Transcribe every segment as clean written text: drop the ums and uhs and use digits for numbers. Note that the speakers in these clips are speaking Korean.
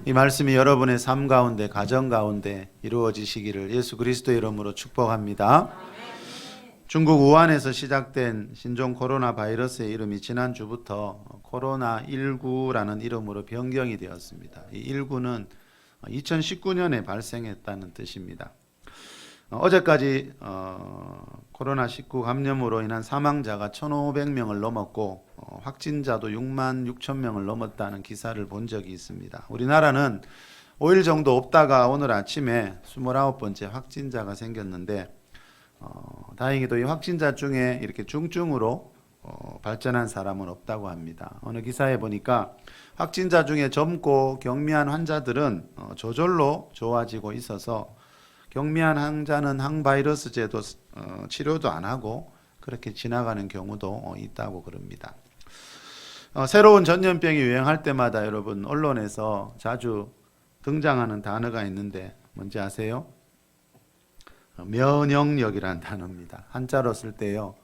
이 말씀이 여러분의 삶 가운데, 가정 가운데 이루어지시기를 예수 그리스도의 이름으로 축복합니다. 중국 우한에서 시작된 신종 코로나 바이러스의 이름이 지난주부터 코로나19라는 이름으로 변경이 되었습니다. 이 19는 2019년에 발생했다는 뜻입니다. 어제까지 코로나19 감염으로 인한 사망자가 1,500명을 넘었고 확진자도 6만 6천 명을 넘었다는 기사를 본 적이 있습니다. 우리나라는 5일 정도 없다가 오늘 아침에 29번째 확진자가 생겼는데 다행히도 이 확진자 중에 이렇게 중증으로 발전한 사람은 없다고 합니다. 어느 기사에 보니까 확진자 중에 젊고 경미한 환자들은 저절로 좋아지고 있어서 경미한 환자는 항바이러스제도 치료도 안 하고 그렇게 지나가는 경우도 있다고 그럽니다. 새로운 전염병이 유행할 때마다 여러분 언론에서 자주 등장하는 단어가 있는데 뭔지 아세요? 면역력이라는 단어입니다. 한자로 쓸 때요.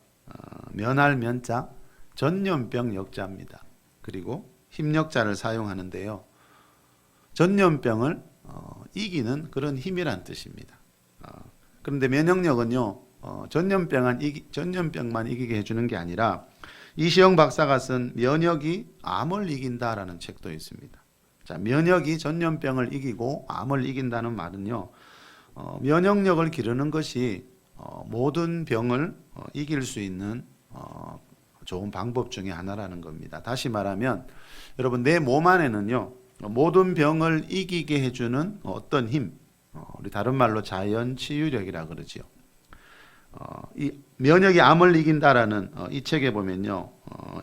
면할 면자, 전염병 역자입니다. 그리고 힘력자를 사용하는데요. 전염병을 이기는 그런 힘이란 뜻입니다. 그런데 면역력은요, 전염병만 이기게 해주는 게 아니라 이시영 박사가 쓴 면역이 암을 이긴다라는 책도 있습니다. 자, 면역이 전염병을 이기고 암을 이긴다는 말은요, 면역력을 기르는 것이 모든 병을 이길 수 있는 좋은 방법 중에 하나라는 겁니다. 다시 말하면 여러분 내 몸 안에는요, 모든 병을 이기게 해주는 어떤 힘, 우리 다른 말로 자연 치유력이라 그러지요. 이 면역이 암을 이긴다라는 이 책에 보면요,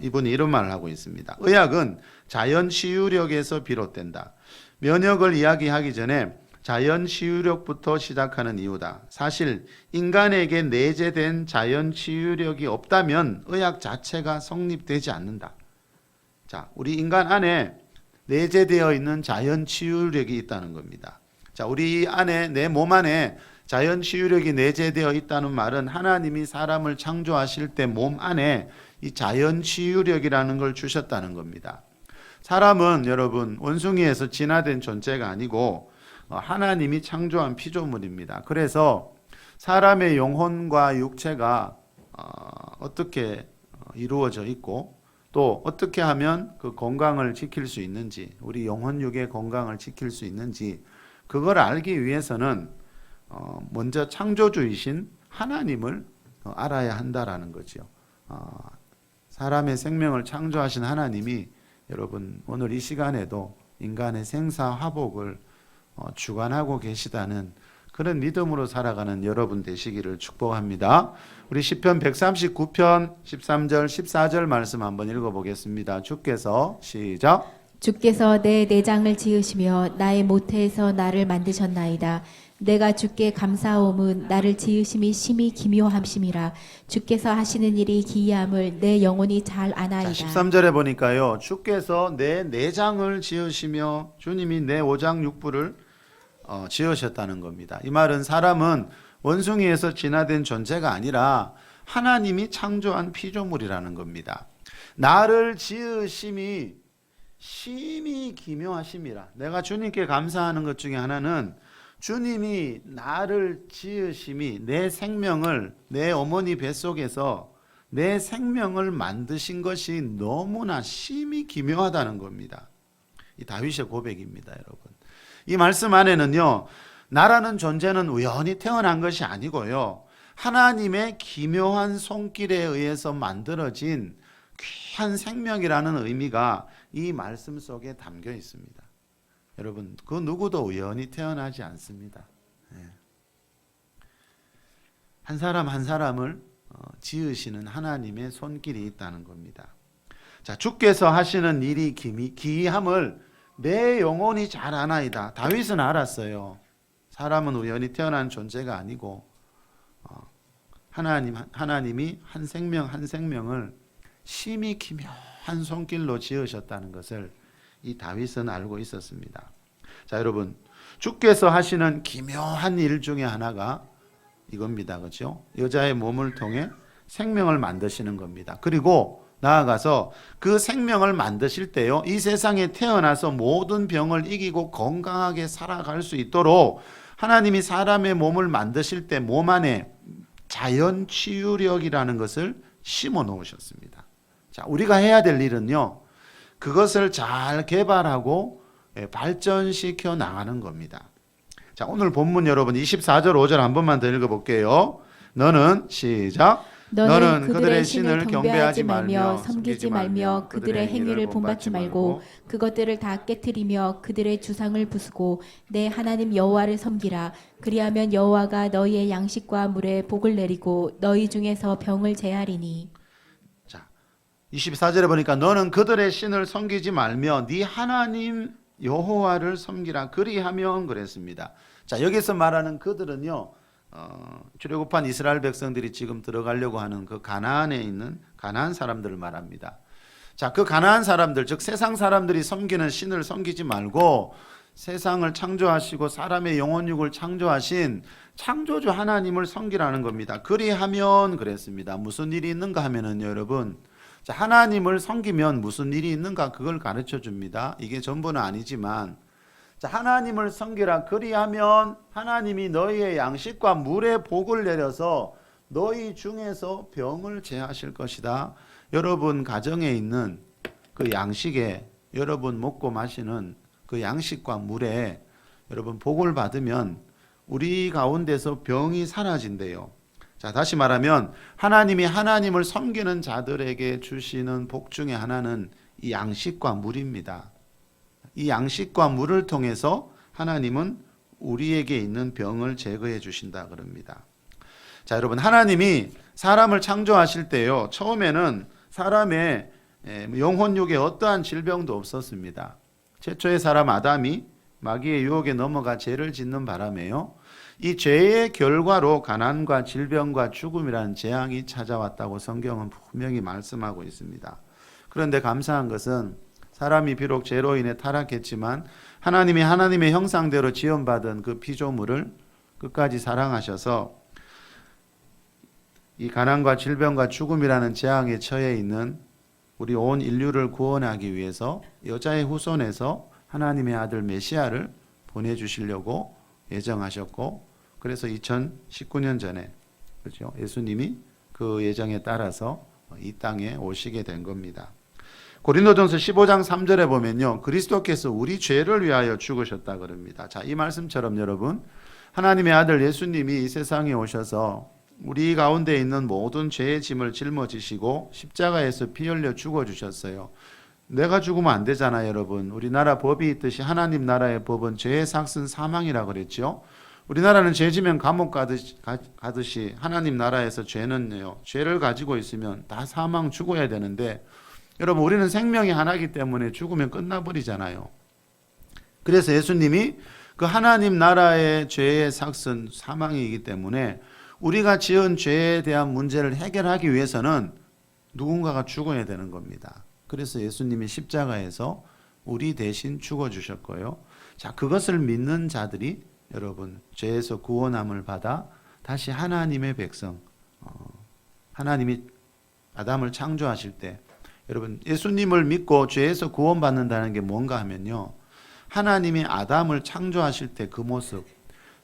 이분이 이런 말을 하고 있습니다. 의학은 자연 치유력에서 비롯된다. 면역을 이야기하기 전에 자연 치유력부터 시작하는 이유다. 사실 인간에게 내재된 자연 치유력이 없다면 의학 자체가 성립되지 않는다. 자, 우리 인간 안에 내재되어 있는 자연 치유력이 있다는 겁니다. 자, 우리 안에, 내 몸 안에 자연 치유력이 내재되어 있다는 말은 하나님이 사람을 창조하실 때 몸 안에 이 자연 치유력이라는 걸 주셨다는 겁니다. 사람은 여러분 원숭이에서 진화된 존재가 아니고 하나님이 창조한 피조물입니다. 그래서 사람의 영혼과 육체가 어떻게 이루어져 있고 또 어떻게 하면 그 건강을 지킬 수 있는지, 우리 영혼 육의 건강을 지킬 수 있는지 그걸 알기 위해서는 먼저 창조주이신 하나님을 알아야 한다라는 거죠. 사람의 생명을 창조하신 하나님이 여러분 오늘 이 시간에도 인간의 생사화복을 주관하고 계시다는 그런 믿음으로 살아가는 여러분 되시기를 축복합니다. 우리 시편 139편 13절 14절 말씀 한번 읽어보겠습니다. 주께서 시작. 주께서 내 내장을 지으시며 나의 모태에서 나를 만드셨나이다. 내가 주께 감사함은 나를 지으심이 심히 기묘함심이라. 주께서 하시는 일이 기이함을 내 영혼이 잘 아나이다. 13절에 보니까요, 주께서 내 내장을 지으시며 주님이 내 오장육부를 지으셨다는 겁니다. 이 말은 사람은 원숭이에서 진화된 존재가 아니라 하나님이 창조한 피조물이라는 겁니다. 나를 지으심이 심히 기묘하심이라. 내가 주님께 감사하는 것 중에 하나는 주님이 나를 지으심이 내 생명을 내 어머니 뱃속에서 내 생명을 만드신 것이 너무나 심히 기묘하다는 겁니다. 이 다윗의 고백입니다, 여러분. 이 말씀 안에는요, 나라는 존재는 우연히 태어난 것이 아니고요, 하나님의 기묘한 손길에 의해서 만들어진 귀한 생명이라는 의미가 이 말씀 속에 담겨 있습니다. 여러분, 그 누구도 우연히 태어나지 않습니다. 한 사람 한 사람을 지으시는 하나님의 손길이 있다는 겁니다. 자, 주께서 하시는 일이 기이함을 내 영혼이 잘 아나이다. 다윗은 알았어요. 사람은 우연히 태어난 존재가 아니고 하나님이 한 생명 한 생명을 심히 기묘한 손길로 지으셨다는 것을 이 다윗은 알고 있었습니다. 자, 여러분, 주께서 하시는 기묘한 일 중에 하나가 이겁니다. 그렇죠? 여자의 몸을 통해 생명을 만드시는 겁니다. 그리고 나아가서 그 생명을 만드실 때요, 이 세상에 태어나서 모든 병을 이기고 건강하게 살아갈 수 있도록 하나님이 사람의 몸을 만드실 때 몸 안에 자연 치유력이라는 것을 심어 놓으셨습니다. 자, 우리가 해야 될 일은요, 그것을 잘 개발하고 발전시켜 나가는 겁니다. 자, 오늘 본문 여러분 24절 5절 한 번만 더 읽어볼게요. 너는 시작. 너는 그들의 신을 경배하지 말며 섬기지 말며 그들의 행위를 본받지 말고 그것들을 다 깨트리며 그들의 주상을 부수고 내 하나님 여호와를 섬기라. 그리하면 여호와가 너희의 양식과 물에 복을 내리고 너희 중에서 병을 제하리니. 자, 24절에 보니까 너는 그들의 신을 섬기지 말며 네 하나님 여호와를 섬기라. 그리하면 그랬습니다. 자, 여기서 말하는 그들은요, 출애굽한 이스라엘 백성들이 지금 들어가려고 하는 그 가나안에 있는 가나안 사람들을 말합니다. 자, 그 가나안 사람들, 즉 세상 사람들이 섬기는 신을 섬기지 말고 세상을 창조하시고 사람의 영혼육을 창조하신 창조주 하나님을 섬기라는 겁니다. 그리하면 그랬습니다. 무슨 일이 있는가 하면은 여러분, 자, 하나님을 섬기면 무슨 일이 있는가 그걸 가르쳐 줍니다. 이게 전부는 아니지만, 자, 하나님을 섬기라. 그리하면 하나님이 너희의 양식과 물에 복을 내려서 너희 중에서 병을 제하실 것이다. 여러분 가정에 있는 그 양식에, 여러분 먹고 마시는 그 양식과 물에 여러분 복을 받으면 우리 가운데서 병이 사라진대요. 자, 다시 말하면 하나님이 하나님을 섬기는 자들에게 주시는 복 중에 하나는 이 양식과 물입니다. 이 양식과 물을 통해서 하나님은 우리에게 있는 병을 제거해 주신다 그럽니다. 자, 여러분 하나님이 사람을 창조하실 때요, 처음에는 사람의 영혼육에 어떠한 질병도 없었습니다. 최초의 사람 아담이 마귀의 유혹에 넘어가 죄를 짓는 바람에요, 이 죄의 결과로 가난과 질병과 죽음이라는 재앙이 찾아왔다고 성경은 분명히 말씀하고 있습니다. 그런데 감사한 것은 사람이 비록 죄로 인해 타락했지만 하나님이 하나님의 형상대로 지원받은 그 피조물을 끝까지 사랑하셔서 이 가난과 질병과 죽음이라는 재앙에 처해 있는 우리 온 인류를 구원하기 위해서 여자의 후손에서 하나님의 아들 메시아를 보내주시려고 예정하셨고, 그래서 2019년 전에, 그렇죠, 예수님이 그 예정에 따라서 이 땅에 오시게 된 겁니다. 고린도전서 15장 3절에 보면요, 그리스도께서 우리 죄를 위하여 죽으셨다 그럽니다. 자, 이 말씀처럼 여러분 하나님의 아들 예수님이 이 세상에 오셔서 우리 가운데 있는 모든 죄의 짐을 짊어지시고 십자가에서 피 흘려 죽어주셨어요. 내가 죽으면 안 되잖아요, 여러분. 우리나라 법이 있듯이 하나님 나라의 법은 죄의 삭은 사망이라 그랬죠. 우리나라는 죄 지면 감옥 가듯이 하나님 나라에서 죄는요, 죄를 가지고 있으면 다 사망 죽어야 되는데, 여러분 우리는 생명이 하나이기 때문에 죽으면 끝나버리잖아요. 그래서 예수님이 그 하나님 나라의 죄의 삭은 사망이기 때문에 우리가 지은 죄에 대한 문제를 해결하기 위해서는 누군가가 죽어야 되는 겁니다. 그래서 예수님이 십자가에서 우리 대신 죽어주셨고요. 자, 그것을 믿는 자들이 여러분 죄에서 구원함을 받아 다시 하나님의 백성, 하나님이 아담을 창조하실 때, 여러분 예수님을 믿고 죄에서 구원받는다는 게 뭔가 하면요, 하나님이 아담을 창조하실 때 그 모습,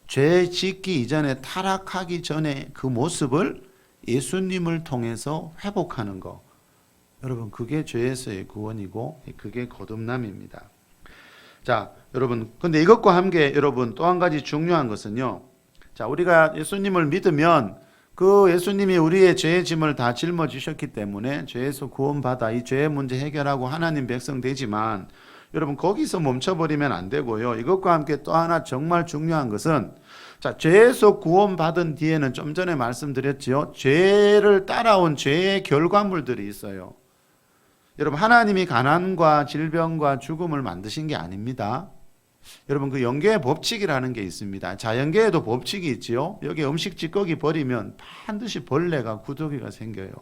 죄 짓기 이전에 타락하기 전에 그 모습을 예수님을 통해서 회복하는 거, 여러분 그게 죄에서의 구원이고 그게 거듭남입니다. 자, 여러분 근데 이것과 함께 여러분 또 한 가지 중요한 것은요, 자, 우리가 예수님을 믿으면 그 예수님이 우리의 죄의 짐을 다 짊어지셨기 때문에 죄에서 구원받아 이 죄의 문제 해결하고 하나님 백성 되지만, 여러분 거기서 멈춰버리면 안 되고요. 이것과 함께 또 하나 정말 중요한 것은, 자, 죄에서 구원받은 뒤에는 좀 전에 말씀드렸지요, 죄를 따라온 죄의 결과물들이 있어요. 여러분 하나님이 가난과 질병과 죽음을 만드신 게 아닙니다. 여러분 그 영계의 법칙이라는 게 있습니다. 자연계에도 법칙이 있지요. 여기 음식 찌꺼기 버리면 반드시 벌레가 구더기가 생겨요.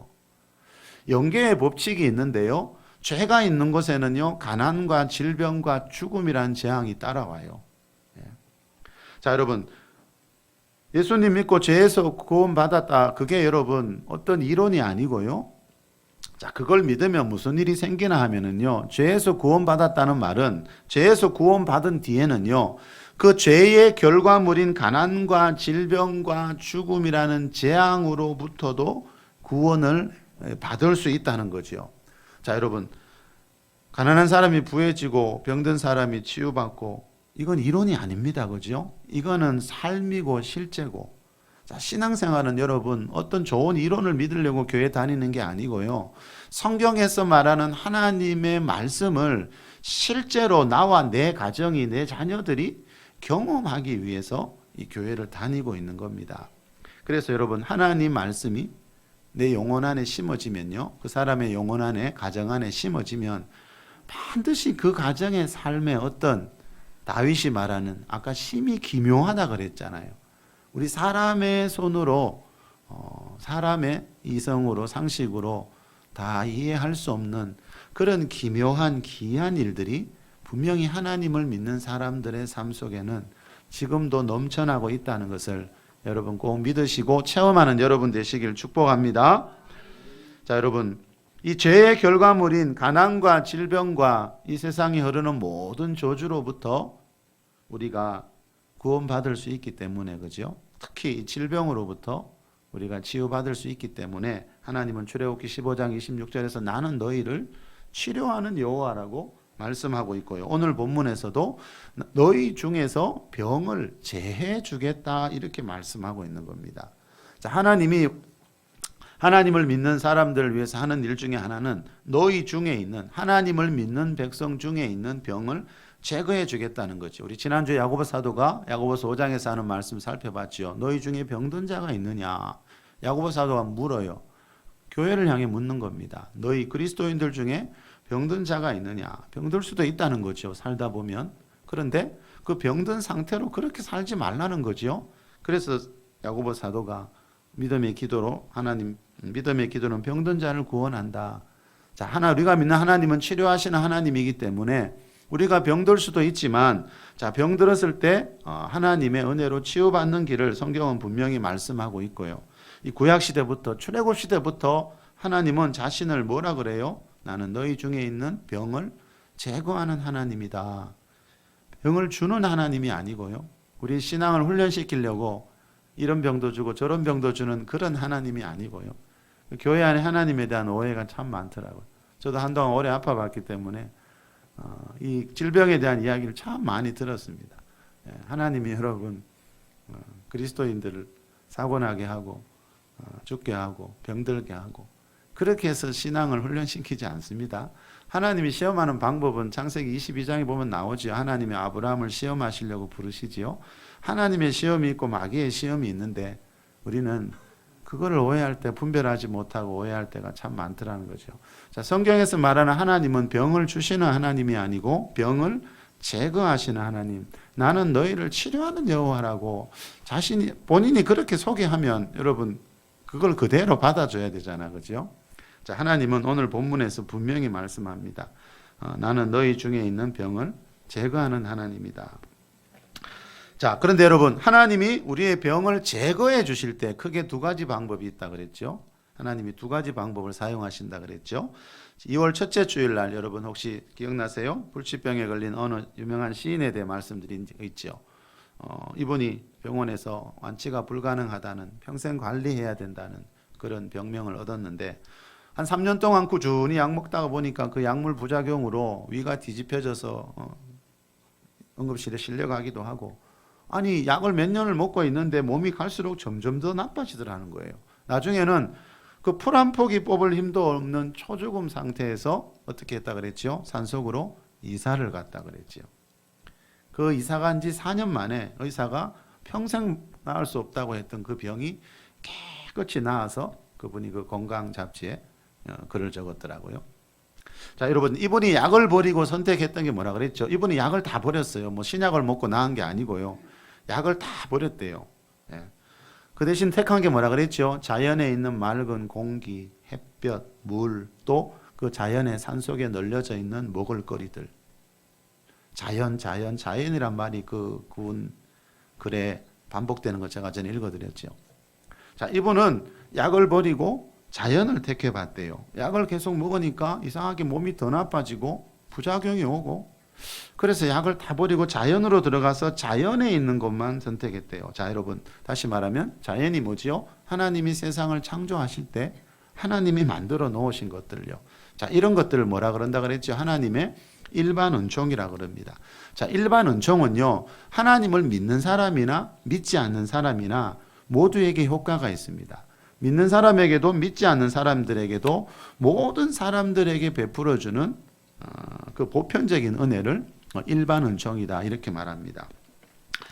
영계의 법칙이 있는데요, 죄가 있는 곳에는요 가난과 질병과 죽음이라는 재앙이 따라와요. 자, 여러분 예수님 믿고 죄에서 구원받았다, 그게 여러분 어떤 이론이 아니고요, 자, 그걸 믿으면 무슨 일이 생기나 하면은요, 죄에서 구원받았다는 말은 죄에서 구원받은 뒤에는요, 그 죄의 결과물인 가난과 질병과 죽음이라는 재앙으로부터도 구원을 받을 수 있다는 거죠. 자, 여러분, 가난한 사람이 부해지고 병든 사람이 치유받고 이건 이론이 아닙니다. 그죠? 이거는 삶이고 실제고. 자, 신앙생활은 여러분 어떤 좋은 이론을 믿으려고 교회 다니는 게 아니고요. 성경에서 말하는 하나님의 말씀을 실제로 나와 내 가정이, 내 자녀들이 경험하기 위해서 이 교회를 다니고 있는 겁니다. 그래서 여러분, 하나님 말씀이 내 영혼 안에 심어지면요, 그 사람의 영혼 안에, 가정 안에 심어지면 반드시 그 가정의 삶에 어떤, 다윗이 말하는, 아까 심히 기묘하다 그랬잖아요. 우리 사람의 손으로, 사람의 이성으로, 상식으로 다 이해할 수 없는 그런 기묘한 기이한 일들이 분명히 하나님을 믿는 사람들의 삶 속에는 지금도 넘쳐나고 있다는 것을 여러분 꼭 믿으시고 체험하는 여러분 되시길 축복합니다. 자, 여러분, 이 죄의 결과물인 가난과 질병과 이 세상에 흐르는 모든 저주로부터 우리가 구원받을 수 있기 때문에, 그죠? 특히 이 질병으로부터 우리가 치유받을 수 있기 때문에 하나님은 출애굽기 15장 26절에서 나는 너희를 치료하는 여호와라고 말씀하고 있고요. 오늘 본문에서도 너희 중에서 병을 제해 주겠다 이렇게 말씀하고 있는 겁니다. 자, 하나님이 하나님을 믿는 사람들을 위해서 하는 일 중에 하나는 너희 중에 있는, 하나님을 믿는 백성 중에 있는 병을 제거해 주겠다는 거죠. 우리 지난주에 야고보 사도가 야고보서 5장에서 하는 말씀 살펴봤죠. 너희 중에 병든 자가 있느냐? 야고보 사도가 물어요. 교회를 향해 묻는 겁니다. 너희 그리스도인들 중에 병든 자가 있느냐? 병들 수도 있다는 거죠. 살다 보면. 그런데 그 병든 상태로 그렇게 살지 말라는 거죠. 그래서 야고보 사도가 믿음의 기도로, 하나님, 믿음의 기도는 병든 자를 구원한다. 자, 우리가 믿는 하나님은 치료하시는 하나님이기 때문에 우리가 병들 수도 있지만, 자, 병들었을 때 하나님의 은혜로 치유받는 길을 성경은 분명히 말씀하고 있고요. 이 구약 시대부터, 출애굽 시대부터 하나님은 자신을 뭐라 그래요? 나는 너희 중에 있는 병을 제거하는 하나님이다. 병을 주는 하나님이 아니고요. 우리 신앙을 훈련시키려고 이런 병도 주고 저런 병도 주는 그런 하나님이 아니고요. 교회 안에 하나님에 대한 오해가 참 많더라고요. 저도 한동안 오래 아파봤기 때문에 이 질병에 대한 이야기를 참 많이 들었습니다. 하나님이 여러분 그리스도인들을 사고나게 하고 죽게 하고 병들게 하고 그렇게 해서 신앙을 훈련시키지 않습니다. 하나님이 시험하는 방법은 창세기 22장에 보면 나오죠. 하나님이 아브라함을 시험하시려고 부르시지요. 하나님의 시험이 있고 마귀의 시험이 있는데 우리는 그거를 오해할 때 분별하지 못하고 오해할 때가 참 많더라는 거죠. 자, 성경에서 말하는 하나님은 병을 주시는 하나님이 아니고 병을 제거하시는 하나님. 나는 너희를 치료하는 여호와라고 본인이 그렇게 소개하면 여러분 그걸 그대로 받아줘야 되잖아, 그죠? 자, 하나님은 오늘 본문에서 분명히 말씀합니다. 나는 너희 중에 있는 병을 제거하는 하나님이다. 자, 그런데 여러분, 하나님이 우리의 병을 제거해 주실 때 크게 두 가지 방법이 있다 그랬죠. 하나님이 두 가지 방법을 사용하신다 그랬죠. 2월 첫째 주일 날 여러분 혹시 기억나세요? 불치병에 걸린 어느 유명한 시인에 대해 말씀드린 적 있죠. 이분이 병원에서 완치가 불가능하다는, 평생 관리해야 된다는 그런 병명을 얻었는데 한 3년 동안 꾸준히 약 먹다가 보니까 그 약물 부작용으로 위가 뒤집혀져서 응급실에 실려가기도 하고, 아니 약을 몇 년을 먹고 있는데 몸이 갈수록 점점 더 나빠지더라는 거예요. 나중에는 그 풀 한 포기 뽑을 힘도 없는 초죽음 상태에서 어떻게 했다 그랬죠? 산속으로 이사를 갔다 그랬죠. 그 이사 간 지 4년 만에 의사가 평생 나을 수 없다고 했던 그 병이 깨끗이 나아서 그분이 그 건강 잡지에 글을 적었더라고요. 자, 여러분, 이분이 약을 버리고 선택했던 게 뭐라 그랬죠? 이분이 약을 다 버렸어요. 뭐 신약을 먹고 나은 게 아니고요. 약을 다 버렸대요. 예. 그 대신 택한 게 뭐라 그랬죠? 자연에 있는 맑은 공기, 햇볕, 물, 또 그 자연의 산속에 널려져 있는 먹을거리들. 자연이란 말이 그 구운 글에 반복되는 거 제가 전에 읽어드렸죠. 자, 이분은 약을 버리고 자연을 택해봤대요. 약을 계속 먹으니까 이상하게 몸이 더 나빠지고 부작용이 오고, 그래서 약을 다 버리고 자연으로 들어가서 자연에 있는 것만 선택했대요. 자, 여러분, 다시 말하면 자연이 뭐지요? 하나님이 세상을 창조하실 때 하나님이 만들어 놓으신 것들요. 자, 이런 것들을 뭐라 그런다 그랬죠? 하나님의 일반 은총이라 그럽니다. 자, 일반 은총은요, 하나님을 믿는 사람이나 믿지 않는 사람이나 모두에게 효과가 있습니다. 믿는 사람에게도 믿지 않는 사람들에게도 모든 사람들에게 베풀어주는 그 보편적인 은혜를 일반 은총이다, 이렇게 말합니다.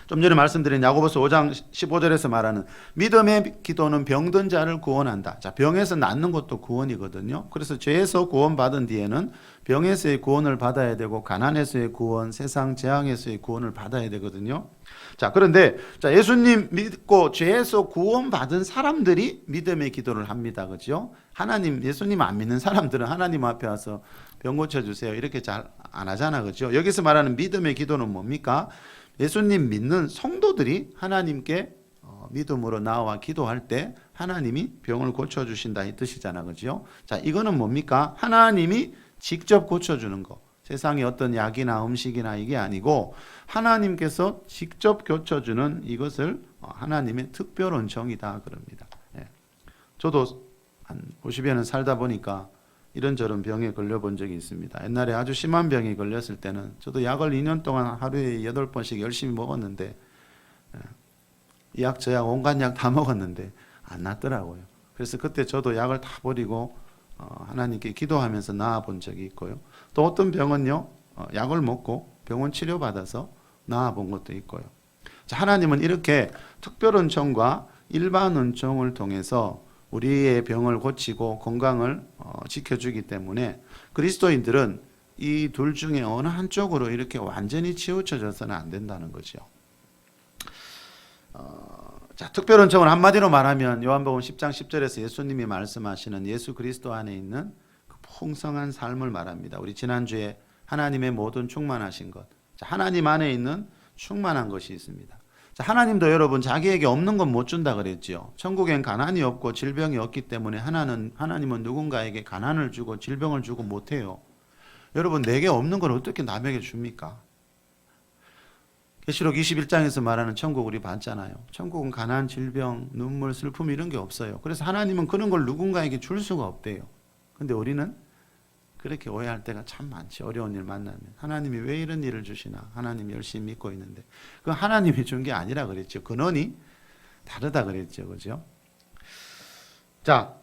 좀 전에 말씀드린 야고보서 5장 15절에서 말하는 믿음의 기도는 병든 자를 구원한다. 자, 병에서 낫는 것도 구원이거든요. 그래서 죄에서 구원받은 뒤에는 병에서의 구원을 받아야 되고, 가난에서의 구원, 세상 재앙에서의 구원을 받아야 되거든요. 자, 그런데 자, 예수님 믿고 죄에서 구원받은 사람들이 믿음의 기도를 합니다. 그죠? 하나님, 예수님 안 믿는 사람들은 하나님 앞에 와서 병 고쳐주세요, 이렇게 잘 안 하잖아. 그죠? 여기서 말하는 믿음의 기도는 뭡니까? 예수님 믿는 성도들이 하나님께 믿음으로 나와 기도할 때 하나님이 병을 고쳐주신다, 이 뜻이잖아. 그죠? 자, 이거는 뭡니까? 하나님이 직접 고쳐주는 거. 세상에 어떤 약이나 음식이나 이게 아니고 하나님께서 직접 고쳐주는 이것을 하나님의 특별 은총이다 그럽니다. 예. 저도 한 50여 년 살다 보니까 이런저런 병에 걸려본 적이 있습니다. 옛날에 아주 심한 병이 걸렸을 때는 저도 약을 2년 동안 하루에 8번씩 열심히 먹었는데, 이 약 저 약 온갖 약 다 먹었는데 안 낫더라고요. 그래서 그때 저도 약을 다 버리고 하나님께 기도하면서 나아본 적이 있고요. 또 어떤 병은요, 약을 먹고 병원 치료받아서 나아본 것도 있고요. 자, 하나님은 이렇게 특별 은총과 일반 은총을 통해서 우리의 병을 고치고 건강을 지켜주기 때문에 그리스도인들은 이 둘 중에 어느 한쪽으로 이렇게 완전히 치우쳐져서는 안 된다는 거죠. 자, 특별 은총은 한마디로 말하면 요한복음 10장 10절에서 예수님이 말씀하시는 예수 그리스도 안에 있는 그 풍성한 삶을 말합니다. 우리 지난주에 하나님의 모든 충만하신 것, 자, 하나님 안에 있는 충만한 것이 있습니다. 자, 하나님도 여러분 자기에게 없는 건 못 준다 그랬죠. 천국엔 가난이 없고 질병이 없기 때문에 하나님은 누군가에게 가난을 주고 질병을 주고 못해요. 여러분, 내게 없는 걸 어떻게 남에게 줍니까? 계시록 21장에서 말하는 천국 우리 봤잖아요. 천국은 가난, 질병, 눈물, 슬픔 이런 게 없어요. 그래서 하나님은 그런 걸 누군가에게 줄 수가 없대요. 근데 우리는 그렇게 오해할 때가 참 많지. 어려운 일 만나면 하나님이 왜 이런 일을 주시나, 하나님 열심히 믿고 있는데. 그 하나님이 준 게 아니라 그랬죠. 근원이 다르다 그랬죠. 그죠? 자,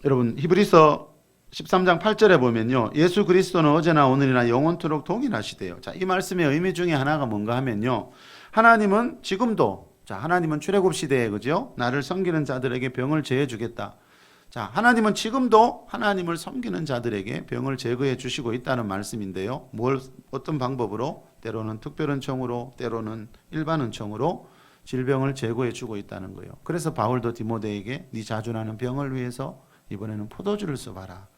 여러분 히브리서 13장 8절에 보면요, 예수 그리스도는 어제나 오늘이나 영원토록 동일하시대요. 자, 이 말씀의 의미 중에 하나가 뭔가 하면요, 하나님은 지금도, 자, 하나님은 출애굽 시대에, 그죠? 나를 섬기는 자들에게 병을 제해 주겠다. 자, 하나님은 지금도 하나님을 섬기는 자들에게 병을 제거해 주시고 있다는 말씀인데요. 어떤 방법으로? 때로는 특별 은총으로, 때로는 일반 은총으로 질병을 제거해 주고 있다는 거예요. 그래서 바울도 디모데에게 네 자주 나는 병을 위해서 이번에는 포도주를 써봐라.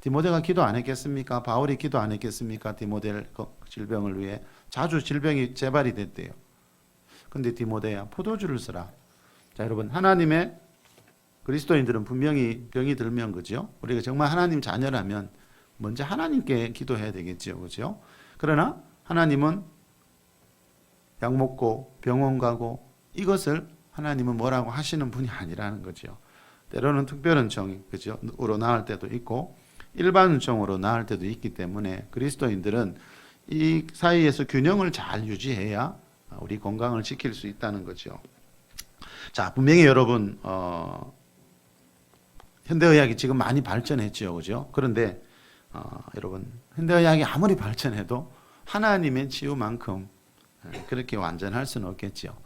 디모데가 기도 안 했겠습니까? 바울이 기도 안 했겠습니까? 디모데 질병을 위해 자주 질병이 재발이 됐대요. 근데 디모데야, 포도주를 쓰라. 자, 여러분, 하나님의 그리스도인들은 분명히 병이 들면, 그죠? 우리가 정말 하나님 자녀라면 먼저 하나님께 기도해야 되겠죠, 그죠? 그러나 하나님은 약 먹고 병원 가고 이것을 하나님은 뭐라고 하시는 분이 아니라는 거죠. 때로는 특별 은총이, 그죠? 으로 나을 때도 있고 일반 은총으로 나을 때도 있기 때문에 그리스도인들은 이 사이에서 균형을 잘 유지해야 우리 건강을 지킬 수 있다는 거죠. 자, 분명히 여러분 현대의학이 지금 많이 발전했죠, 그죠? 그런데 여러분, 현대의학이 아무리 발전해도 하나님의 치유만큼 그렇게 완전할 수는 없겠죠.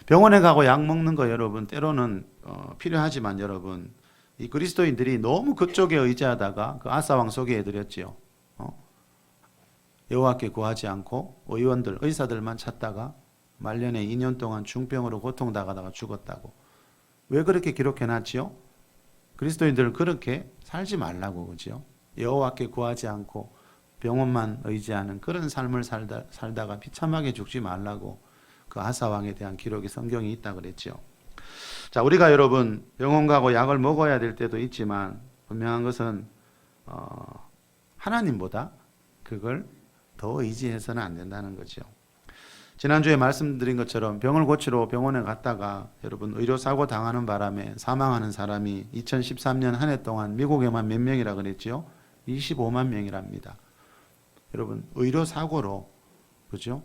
병원에 가고 약 먹는 거 여러분 때로는 필요하지만 여러분, 이 그리스도인들이 너무 그쪽에 의지하다가 그 아사왕 소개해드렸지요. 여호와께 구하지 않고 의사들만 찾다가 말년에 2년 동안 중병으로 고통당하다가 죽었다고. 왜 그렇게 기록해놨지요? 그리스도인들은 그렇게 살지 말라고, 그죠? 여호와께 구하지 않고 병원만 의지하는 그런 삶을 살다가 비참하게 죽지 말라고 그 아사왕에 대한 기록이 성경에 있다 그랬죠. 자, 우리가 여러분 병원 가고 약을 먹어야 될 때도 있지만 분명한 것은 하나님보다 그걸 더 의지해서는 안 된다는 거죠. 지난주에 말씀드린 것처럼 병을 고치러 병원에 갔다가 여러분 의료사고 당하는 바람에 사망하는 사람이 2013년 한 해 동안 미국에만 몇 명이라 그랬죠? 25만 명이랍니다. 여러분 의료사고로, 그죠?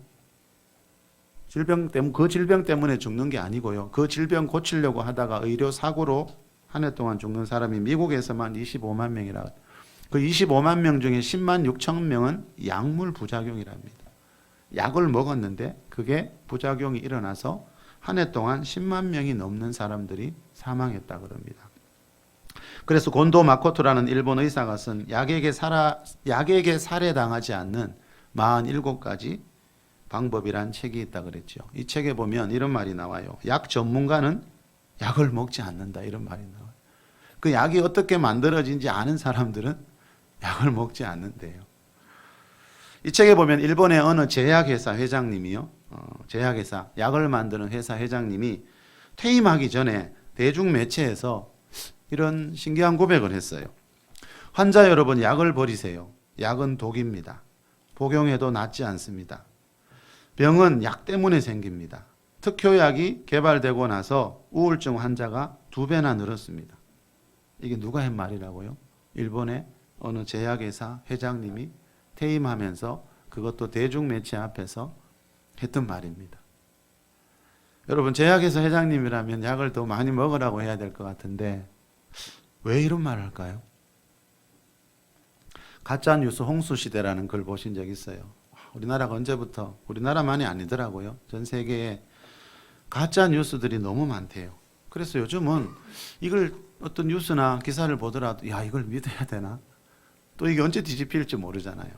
그 질병 때문에 죽는 게 아니고요. 그 질병 고치려고 하다가 의료사고로 한 해 동안 죽는 사람이 미국에서만 25만 명이라. 그 25만 명 중에 10만 6천 명은 약물 부작용이랍니다. 약을 먹었는데 그게 부작용이 일어나서 한 해 동안 10만 명이 넘는 사람들이 사망했다 그럽니다. 그래서 곤도 마코토라는 일본 의사가 쓴 약에게 살해당하지 않는 47가지 방법이란 책이 있다 그랬죠. 이 책에 보면 이런 말이 나와요. 약 전문가는 약을 먹지 않는다, 이런 말이 나와요. 그 약이 어떻게 만들어진지 아는 사람들은 약을 먹지 않는데요. 이 책에 보면 일본의 어느 제약회사 회장님이요, 제약회사, 약을 만드는 회사 회장님이 퇴임하기 전에 대중매체에서 이런 신기한 고백을 했어요. 환자 여러분, 약을 버리세요. 약은 독입니다. 복용해도 낫지 않습니다. 병은 약 때문에 생깁니다. 특효약이 개발되고 나서 우울증 환자가 2배나 늘었습니다. 이게 누가 한 말이라고요? 일본의 어느 제약회사 회장님이 퇴임하면서 그것도 대중매체 앞에서 했던 말입니다. 여러분, 제약회사 회장님이라면 약을 더 많이 먹으라고 해야 될 것 같은데 왜 이런 말을 할까요? 가짜뉴스 홍수시대라는 글 보신 적 있어요? 우리나라가 언제부터, 우리나라만이 아니더라고요. 전 세계에 가짜뉴스들이 너무 많대요. 그래서 요즘은 이걸 어떤 뉴스나 기사를 보더라도 야, 이걸 믿어야 되나? 또 이게 언제 뒤집힐지 모르잖아요.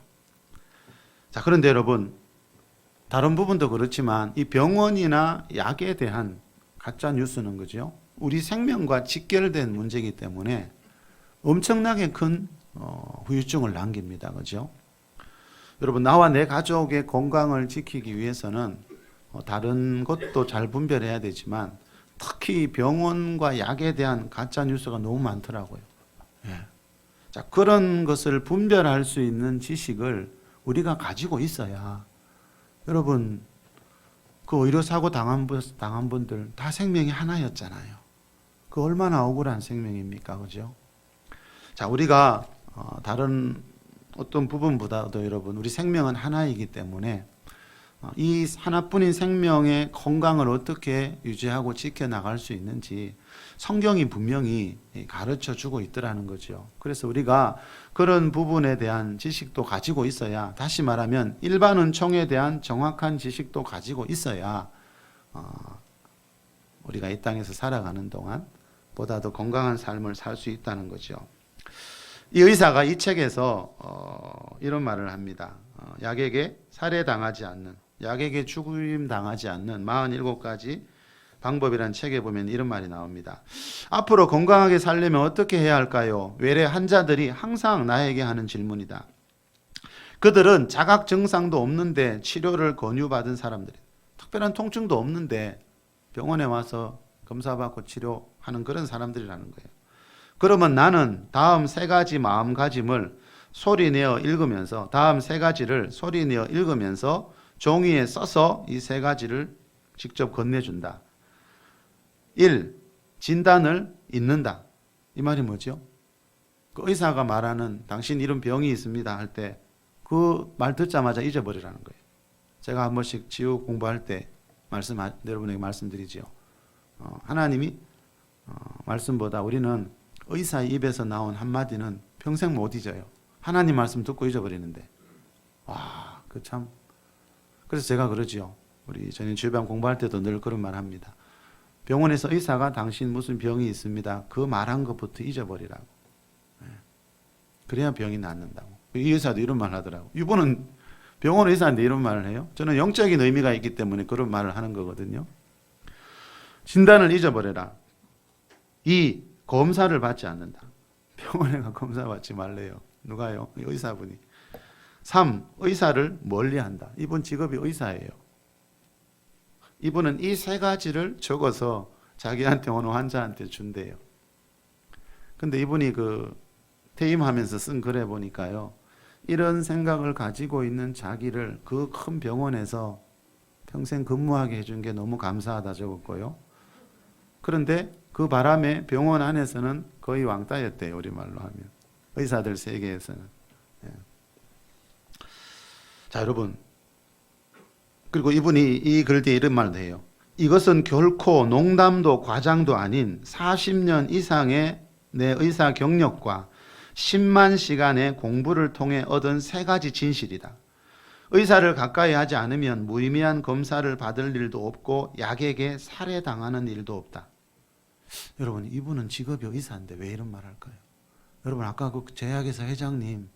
자, 그런데 여러분, 다른 부분도 그렇지만 이 병원이나 약에 대한 가짜 뉴스는 그죠? 우리 생명과 직결된 문제이기 때문에 엄청나게 큰 후유증을 남깁니다. 그죠? 여러분, 나와 내 가족의 건강을 지키기 위해서는 다른 것도 잘 분별해야 되지만 특히 병원과 약에 대한 가짜 뉴스가 너무 많더라고요. 예. 자, 그런 것을 분별할 수 있는 지식을 우리가 가지고 있어야, 여러분, 그 의료사고 당한 분들 다 생명이 하나였잖아요. 그 얼마나 억울한 생명입니까? 그죠? 자, 우리가 다른 어떤 부분보다도 여러분, 우리 생명은 하나이기 때문에 이 하나뿐인 생명의 건강을 어떻게 유지하고 지켜나갈 수 있는지 성경이 분명히 가르쳐 주고 있더라는 거죠. 그래서 우리가 그런 부분에 대한 지식도 가지고 있어야, 다시 말하면 일반 은총에 대한 정확한 지식도 가지고 있어야 우리가 이 땅에서 살아가는 동안 보다 더 건강한 삶을 살 수 있다는 거죠. 이 의사가 이 책에서 이런 말을 합니다. 약에게 살해당하지 않는, 약에게 죽임당하지 않는 47가지 방법이라는 책에 보면 이런 말이 나옵니다. 앞으로 건강하게 살려면 어떻게 해야 할까요? 외래 환자들이 항상 나에게 하는 질문이다. 그들은 자각 증상도 없는데 치료를 권유받은 사람들이, 특별한 통증도 없는데 병원에 와서 검사받고 치료하는 그런 사람들이라는 거예요. 그러면 나는 다음 3가지 마음가짐을 소리내어 읽으면서, 다음 3가지를 소리내어 읽으면서 종이에 써서 이 3가지를 직접 건네준다. 1. 진단을 잊는다. 이 말이 뭐죠? 그 의사가 말하는 당신 이런 병이 있습니다 할 때 그 말 듣자마자 잊어버리라는 거예요. 제가 한 번씩 치유 공부할 때 여러분에게 말씀드리죠. 하나님이 말씀보다 우리는 의사의 입에서 나온 한마디는 평생 못 잊어요. 하나님 말씀 듣고 잊어버리는데, 와, 그 참. 그래서 제가 그러지요. 우리 저는 주변 공부할 때도 늘 그런 말 합니다. 병원에서 의사가 당신 무슨 병이 있습니다, 그 말한 것부터 잊어버리라고. 그래야 병이 낫는다고. 이 의사도 이런 말 하더라고. 이분은 병원 의사인데 이런 말을 해요. 저는 영적인 의미가 있기 때문에 그런 말을 하는 거거든요. 진단을 잊어버려라. 2. 검사를 받지 않는다. 병원에 가 검사 받지 말래요. 누가요? 의사분이. 3. 의사를 멀리한다. 이분 직업이 의사예요. 이분은 이 3가지를 적어서 자기한테 오는 환자한테 준대요. 근데 이분이 그 퇴임하면서 쓴 글에 보니까요, 이런 생각을 가지고 있는 자기를 그 큰 병원에서 평생 근무하게 해준 게 너무 감사하다 적었고요. 그런데 그 바람에 병원 안에서는 거의 왕따였대요. 우리말로 하면. 의사들 세계에서는. 예. 자, 여러분. 그리고 이분이 이 글 뒤에 이런 말도 해요. 이것은 결코 농담도 과장도 아닌 40년 이상의 내 의사 경력과 10만 시간의 공부를 통해 얻은 세 가지 진실이다. 의사를 가까이 하지 않으면 무의미한 검사를 받을 일도 없고 약에게 살해당하는 일도 없다. 여러분, 이분은 직업이 의사인데 왜 이런 말 할까요? 여러분, 아까 그 제약회사 회장님,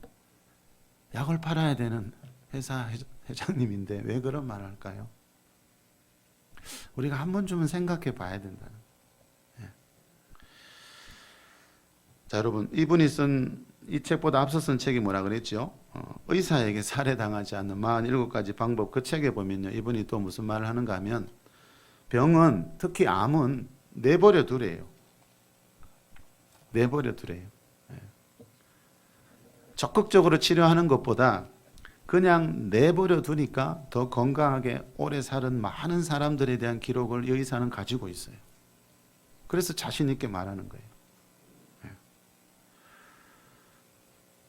약을 팔아야 되는 회사 회장님인데 왜 그런 말 할까요? 우리가 한 번쯤은 생각해 봐야 된다. 예. 자, 여러분, 이분이 쓴 이 책보다 앞서 쓴 책이 뭐라 그랬죠? 의사에게 살해당하지 않는 47가지 방법. 그 책에 보면요, 이분이 또 무슨 말을 하는가 하면 병은, 특히 암은 내버려 두래요. 내버려 두래요. 예. 적극적으로 치료하는 것보다 그냥 내버려 두니까 더 건강하게 오래 사는 많은 사람들에 대한 기록을 이 의사는 가지고 있어요. 그래서 자신 있게 말하는 거예요.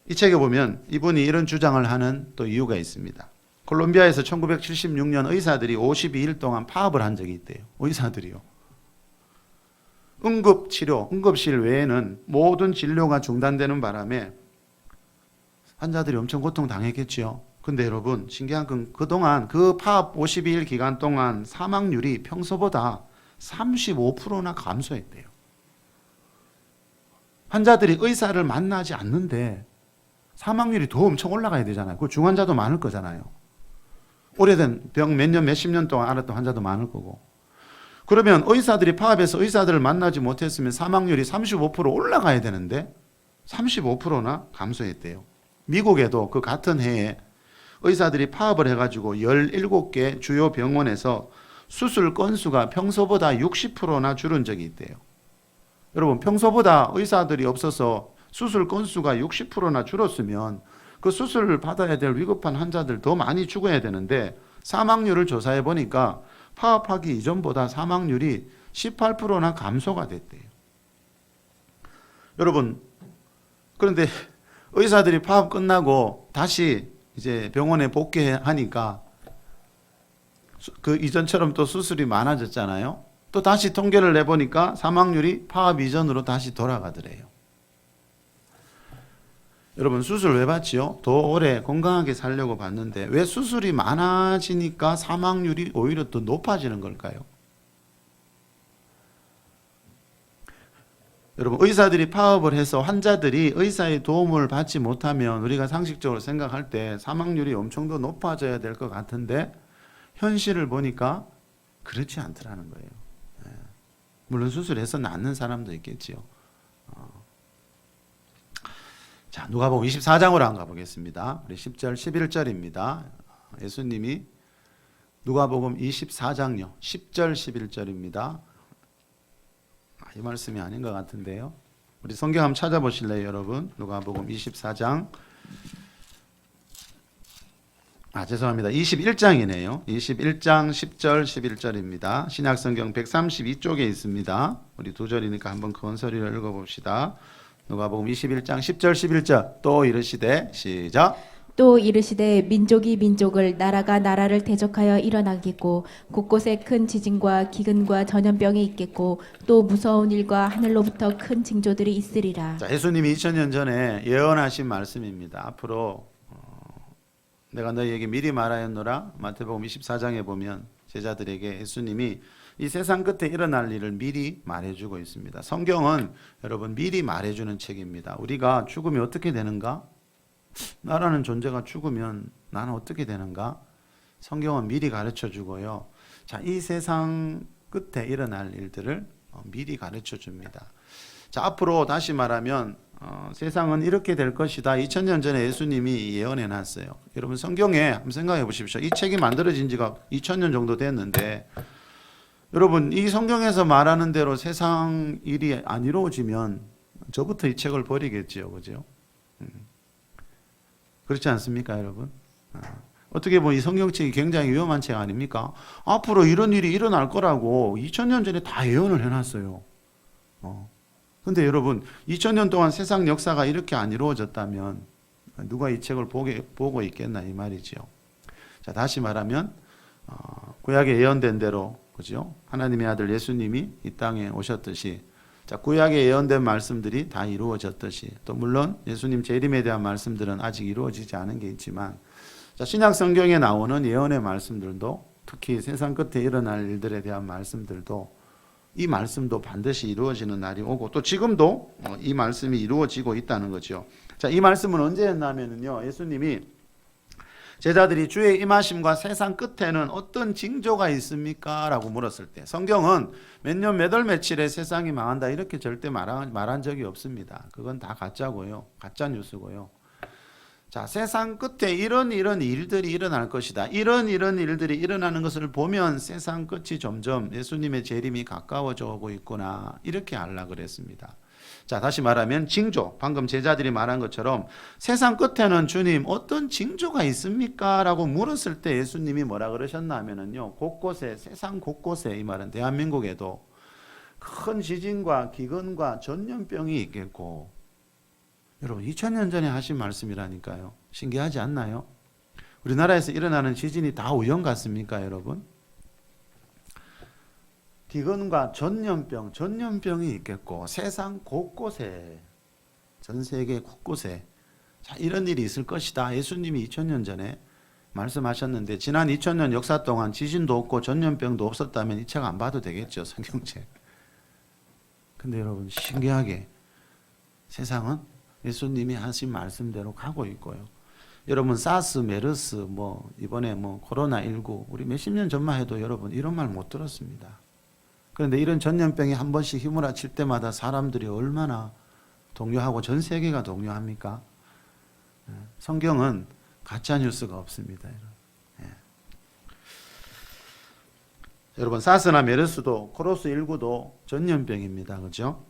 이 책에 보면 이분이 이런 주장을 하는 또 이유가 있습니다. 콜롬비아에서 1976년 의사들이 52일 동안 파업을 한 적이 있대요. 의사들이요. 응급치료, 응급실 외에는 모든 진료가 중단되는 바람에 환자들이 엄청 고통당했겠죠. 근데 여러분, 신기한 건 그동안 그 파업 52일 기간 동안 사망률이 평소보다 35%나 감소했대요. 환자들이 의사를 만나지 않는데 사망률이 더 엄청 올라가야 되잖아요. 그 중환자도 많을 거잖아요. 오래된 병 몇 년, 몇십 년 동안 앓았던 환자도 많을 거고. 그러면 의사들이 파업해서 의사들을 만나지 못했으면 사망률이 35% 올라가야 되는데 35%나 감소했대요. 미국에도 그 같은 해에 의사들이 파업을 해가지고 17개 주요 병원에서 수술 건수가 평소보다 60%나 줄은 적이 있대요. 여러분, 평소보다 의사들이 없어서 수술 건수가 60%나 줄었으면 그 수술을 받아야 될 위급한 환자들 더 많이 죽어야 되는데 사망률을 조사해 보니까 파업하기 이전보다 사망률이 18%나 감소가 됐대요. 여러분, 그런데 의사들이 파업 끝나고 다시 이제 병원에 복귀하니까 그 이전처럼 또 수술이 많아졌잖아요. 또 다시 통계를 내보니까 사망률이 파업 이전으로 다시 돌아가더래요. 여러분, 수술 왜 받지요? 더 오래 건강하게 살려고 받는데 왜 수술이 많아지니까 사망률이 오히려 더 높아지는 걸까요? 여러분, 의사들이 파업을 해서 환자들이 의사의 도움을 받지 못하면 우리가 상식적으로 생각할 때 사망률이 엄청 더 높아져야 될 것 같은데 현실을 보니까 그렇지 않더라는 거예요. 물론 수술해서 낫는 사람도 있겠지요. 자, 누가복음 24장으로 한번 가보겠습니다. 우리 10절, 11절입니다. 예수님이 누가복음 24장요. 10절, 11절입니다. 이 말씀이 아닌 것 같은데요. 우리 성경 한번 찾아보실래요, 여러분? 누가복음 24장. 죄송합니다. 21장이네요. 21장 10절, 11절입니다. 신약성경 132쪽에 있습니다. 우리 두 절이니까 한번 큰 소리로 읽어봅시다. 누가복음 21장 10절 11절. 또 이르시되, 시작. 또 이르시되 민족이 민족을, 나라가 나라를 대적하여 일어나겠고 곳곳에 큰 지진과 기근과 전염병이 있겠고 또 무서운 일과 하늘로부터 큰 징조들이 있으리라. 자, 예수님이 2000년 전에 예언하신 말씀입니다. 앞으로 내가 너희에게 미리 말하였노라. 마태복음 24장에 보면 제자들에게 예수님이 이 세상 끝에 일어날 일을 미리 말해주고 있습니다. 성경은 여러분 미리 말해주는 책입니다. 우리가 죽으면 어떻게 되는가? 나라는 존재가 죽으면 나는 어떻게 되는가? 성경은 미리 가르쳐 주고요. 자, 이 세상 끝에 일어날 일들을 미리 가르쳐 줍니다. 자, 앞으로 다시 말하면 세상은 이렇게 될 것이다. 2000년 전에 예수님이 예언해 놨어요. 여러분, 성경에 한번 생각해 보십시오. 이 책이 만들어진 지가 2000년 정도 됐는데 여러분, 이 성경에서 말하는 대로 세상 일이 안 이루어지면 저부터 이 책을 버리겠지요. 그죠? 그렇지 않습니까, 여러분? 어떻게 보면 이 성경책이 굉장히 위험한 책 아닙니까? 앞으로 이런 일이 일어날 거라고 2000년 전에 다 예언을 해놨어요. 근데 여러분, 2000년 동안 세상 역사가 이렇게 안 이루어졌다면 누가 이 책을 보고 있겠나 이 말이죠. 자, 다시 말하면 구약에 예언된 대로, 그죠? 하나님의 아들 예수님이 이 땅에 오셨듯이, 자, 구약에 예언된 말씀들이 다 이루어졌듯이, 또 물론 예수님 재림에 대한 말씀들은 아직 이루어지지 않은 게 있지만, 자, 신약 성경에 나오는 예언의 말씀들도, 특히 세상 끝에 일어날 일들에 대한 말씀들도, 이 말씀도 반드시 이루어지는 날이 오고, 또 지금도 이 말씀이 이루어지고 있다는 거죠. 자, 이 말씀은 언제였냐면요, 예수님이 제자들이 주의 임하심과 세상 끝에는 어떤 징조가 있습니까? 라고 물었을 때, 성경은 몇 년 몇 월 며칠에 세상이 망한다 이렇게 절대 말한 적이 없습니다. 그건 다 가짜고요. 가짜 뉴스고요. 자, 세상 끝에 이런 일들이 일어날 것이다. 이런 일들이 일어나는 것을 보면 세상 끝이 점점 예수님의 재림이 가까워져 오고 있구나, 이렇게 알라 그랬습니다. 자, 다시 말하면 징조, 방금 제자들이 말한 것처럼 세상 끝에는 주님 어떤 징조가 있습니까? 라고 물었을 때 예수님이 뭐라 그러셨나 하면은요, 곳곳에, 세상 곳곳에, 이 말은 대한민국에도 큰 지진과 기근과 전염병이 있겠고, 여러분 2000년 전에 하신 말씀이라니까요. 신기하지 않나요? 우리나라에서 일어나는 지진이 다 우연 같습니까, 여러분? 기근과 전염병이 있겠고, 세상 곳곳에, 전 세계 곳곳에, 자, 이런 일이 있을 것이다. 예수님이 2000년 전에 말씀하셨는데, 지난 2000년 역사 동안 지진도 없고 전염병도 없었다면 이 책 안 봐도 되겠죠, 성경책. 근데 여러분, 신기하게 세상은 예수님이 하신 말씀대로 가고 있고요. 여러분, 사스, 메르스, 이번에 코로나19, 우리 몇십 년 전만 해도 여러분 이런 말 못 들었습니다. 그런데 이런 전염병이 한 번씩 휘몰아칠 때마다 사람들이 얼마나 동요하고 전 세계가 동요합니까? 성경은 가짜 뉴스가 없습니다. 여러분, 사스나 메르스도 코로스19도 전염병입니다. 그죠?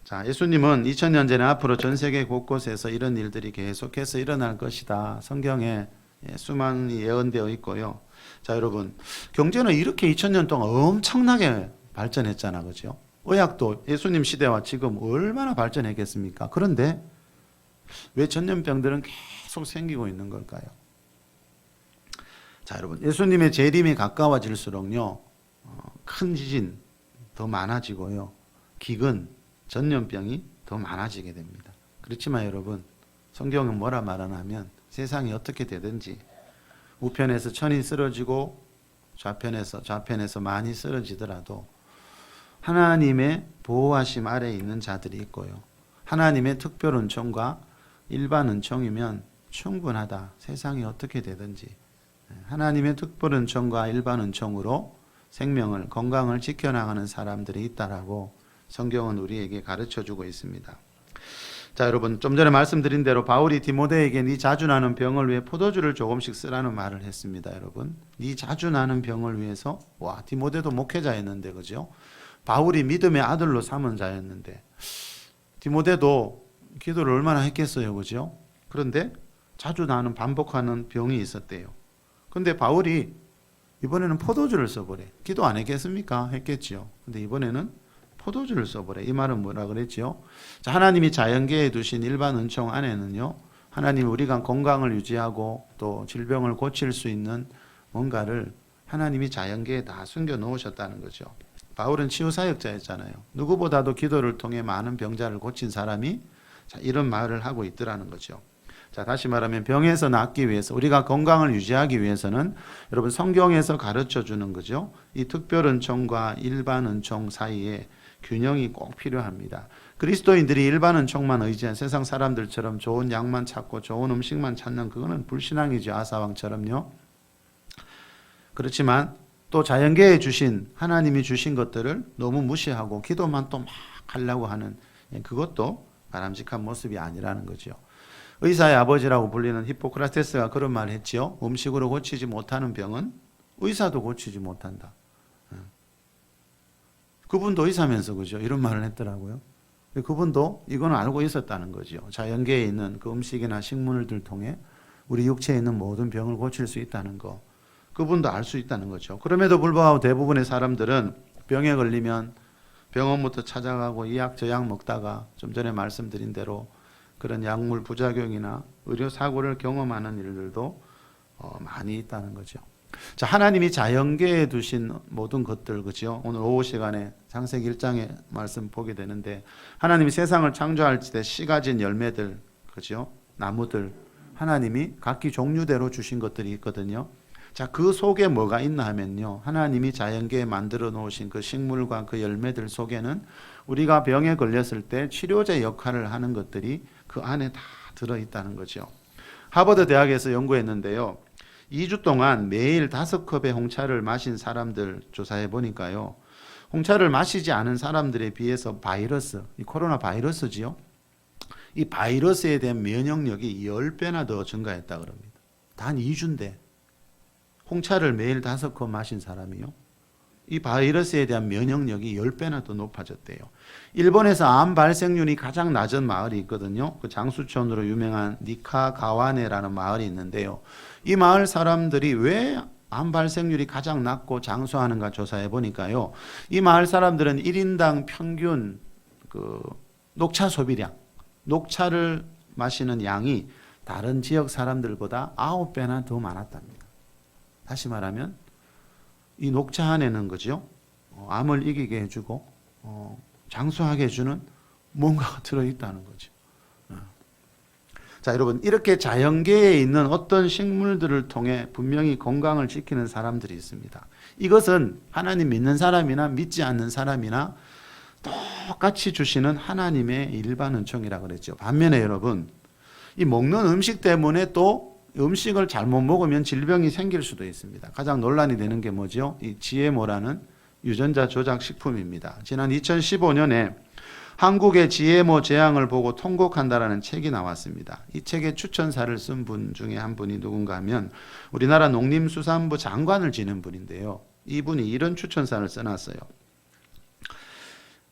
자, 예수님은 2000년 전에 앞으로 전 세계 곳곳에서 이런 일들이 계속해서 일어날 것이다. 성경에 수많이 예언되어 있고요. 자, 여러분, 경제는 이렇게 2000년 동안 엄청나게 발전했잖아. 그죠? 의학도 예수님 시대와 지금 얼마나 발전했겠습니까? 그런데 왜 전염병들은 계속 생기고 있는 걸까요? 자, 여러분, 예수님의 재림이 가까워질수록요, 큰 지진 더 많아지고요, 기근, 전염병이 더 많아지게 됩니다. 그렇지만 여러분, 성경은 뭐라 말하냐면 세상이 어떻게 되든지 우편에서 천이 쓰러지고 좌편에서 많이 쓰러지더라도 하나님의 보호하심 아래에 있는 자들이 있고요, 하나님의 특별 은총과 일반 은총이면 충분하다. 세상이 어떻게 되든지 하나님의 특별 은총과 일반 은총으로 생명을, 건강을 지켜나가는 사람들이 있다라고 성경은 우리에게 가르쳐주고 있습니다. 자, 여러분, 좀 전에 말씀드린 대로 바울이 디모데에게 네 자주 나는 병을 위해 포도주를 조금씩 쓰라는 말을 했습니다. 여러분, 네 자주 나는 병을 위해서, 와, 디모데도 목회자였는데, 그죠? 바울이 믿음의 아들로 삼은 자였는데 디모데도 기도를 얼마나 했겠어요, 그죠? 그런데 자주 나는 반복하는 병이 있었대요. 근데 바울이 이번에는 포도주를 써보래. 기도 안 했겠습니까? 했겠지요. 근데 이번에는 포도주를 써보래. 이 말은 뭐라 그랬지요? 자, 하나님이 자연계에 두신 일반 은총 안에는요, 하나님이 우리가 건강을 유지하고 또 질병을 고칠 수 있는 뭔가를 하나님이 자연계에 다 숨겨 놓으셨다는 거죠. 바울은 치유사역자였잖아요. 누구보다도 기도를 통해 많은 병자를 고친 사람이, 자, 이런 말을 하고 있더라는 거죠. 자, 다시 말하면 병에서 낫기 위해서, 우리가 건강을 유지하기 위해서는 여러분 성경에서 가르쳐 주는 거죠. 이 특별 은총과 일반 은총 사이에 균형이 꼭 필요합니다. 그리스도인들이 일반 은총만 의지한 세상 사람들처럼 좋은 약만 찾고 좋은 음식만 찾는, 그거는 불신앙이죠. 아사왕처럼요. 그렇지만 또 자연계에 주신, 하나님이 주신 것들을 너무 무시하고 기도만 또 막 하려고 하는, 그것도 바람직한 모습이 아니라는 거죠. 의사의 아버지라고 불리는 히포크라테스가 그런 말을 했지요. 음식으로 고치지 못하는 병은 의사도 고치지 못한다. 그분도 의사면서 그죠? 이런 말을 했더라고요. 그분도 이건 알고 있었다는 거죠. 자연계에 있는 그 음식이나 식물들 통해 우리 육체에 있는 모든 병을 고칠 수 있다는 거. 그분도 알 수 있다는 거죠. 그럼에도 불구하고 대부분의 사람들은 병에 걸리면 병원부터 찾아가고 이 약 저 약 먹다가 좀 전에 말씀드린 대로 그런 약물 부작용이나 의료 사고를 경험하는 일들도 많이 있다는 거죠. 자, 하나님이 자연계에 두신 모든 것들, 그죠? 오늘 오후 시간에 창세기 1장에 말씀 보게 되는데, 하나님이 세상을 창조할 때 씨 가진 열매들, 그죠? 나무들, 하나님이 각기 종류대로 주신 것들이 있거든요. 자, 그 속에 뭐가 있나 하면요, 하나님이 자연계에 만들어 놓으신 그 식물과 그 열매들 속에는 우리가 병에 걸렸을 때 치료제 역할을 하는 것들이 그 안에 다 들어있다는 거죠. 하버드 대학에서 연구했는데요, 2주 동안 매일 5컵의 홍차를 마신 사람들 조사해 보니까요, 홍차를 마시지 않은 사람들에 비해서 바이러스, 이 코로나 바이러스지요, 이 바이러스에 대한 면역력이 10배나 더 증가했다 그럽니다. 단 2주인데 홍차를 매일 5컵 마신 사람이요, 이 바이러스에 대한 면역력이 10배나 더 높아졌대요. 일본에서 암 발생률이 가장 낮은 마을이 있거든요. 그 장수촌으로 유명한 니카가와네라는 마을이 있는데요. 이 마을 사람들이 왜 암 발생률이 가장 낮고 장수하는가 조사해 보니까요, 이 마을 사람들은 1인당 평균 그 녹차 소비량, 녹차를 마시는 양이 다른 지역 사람들보다 9배나 더 많았답니다. 다시 말하면 이 녹차 안에는 그죠? 암을 이기게 해주고 장수하게 해주는 뭔가가 들어있다는 거죠. 자, 여러분, 이렇게 자연계에 있는 어떤 식물들을 통해 분명히 건강을 지키는 사람들이 있습니다. 이것은 하나님 믿는 사람이나 믿지 않는 사람이나 똑같이 주시는 하나님의 일반 은총이라고 그랬죠. 반면에 여러분, 이 먹는 음식 때문에 또 음식을 잘못 먹으면 질병이 생길 수도 있습니다. 가장 논란이 되는 게 뭐죠? 이 GMO라는 유전자 조작 식품입니다. 지난 2015년에 한국의 GMO 재앙을 보고 통곡한다라는 책이 나왔습니다. 이 책의 추천사를 쓴 분 중에 한 분이 누군가 하면 우리나라 농림수산부 장관을 지낸 분인데요. 이분이 이런 추천사를 써놨어요.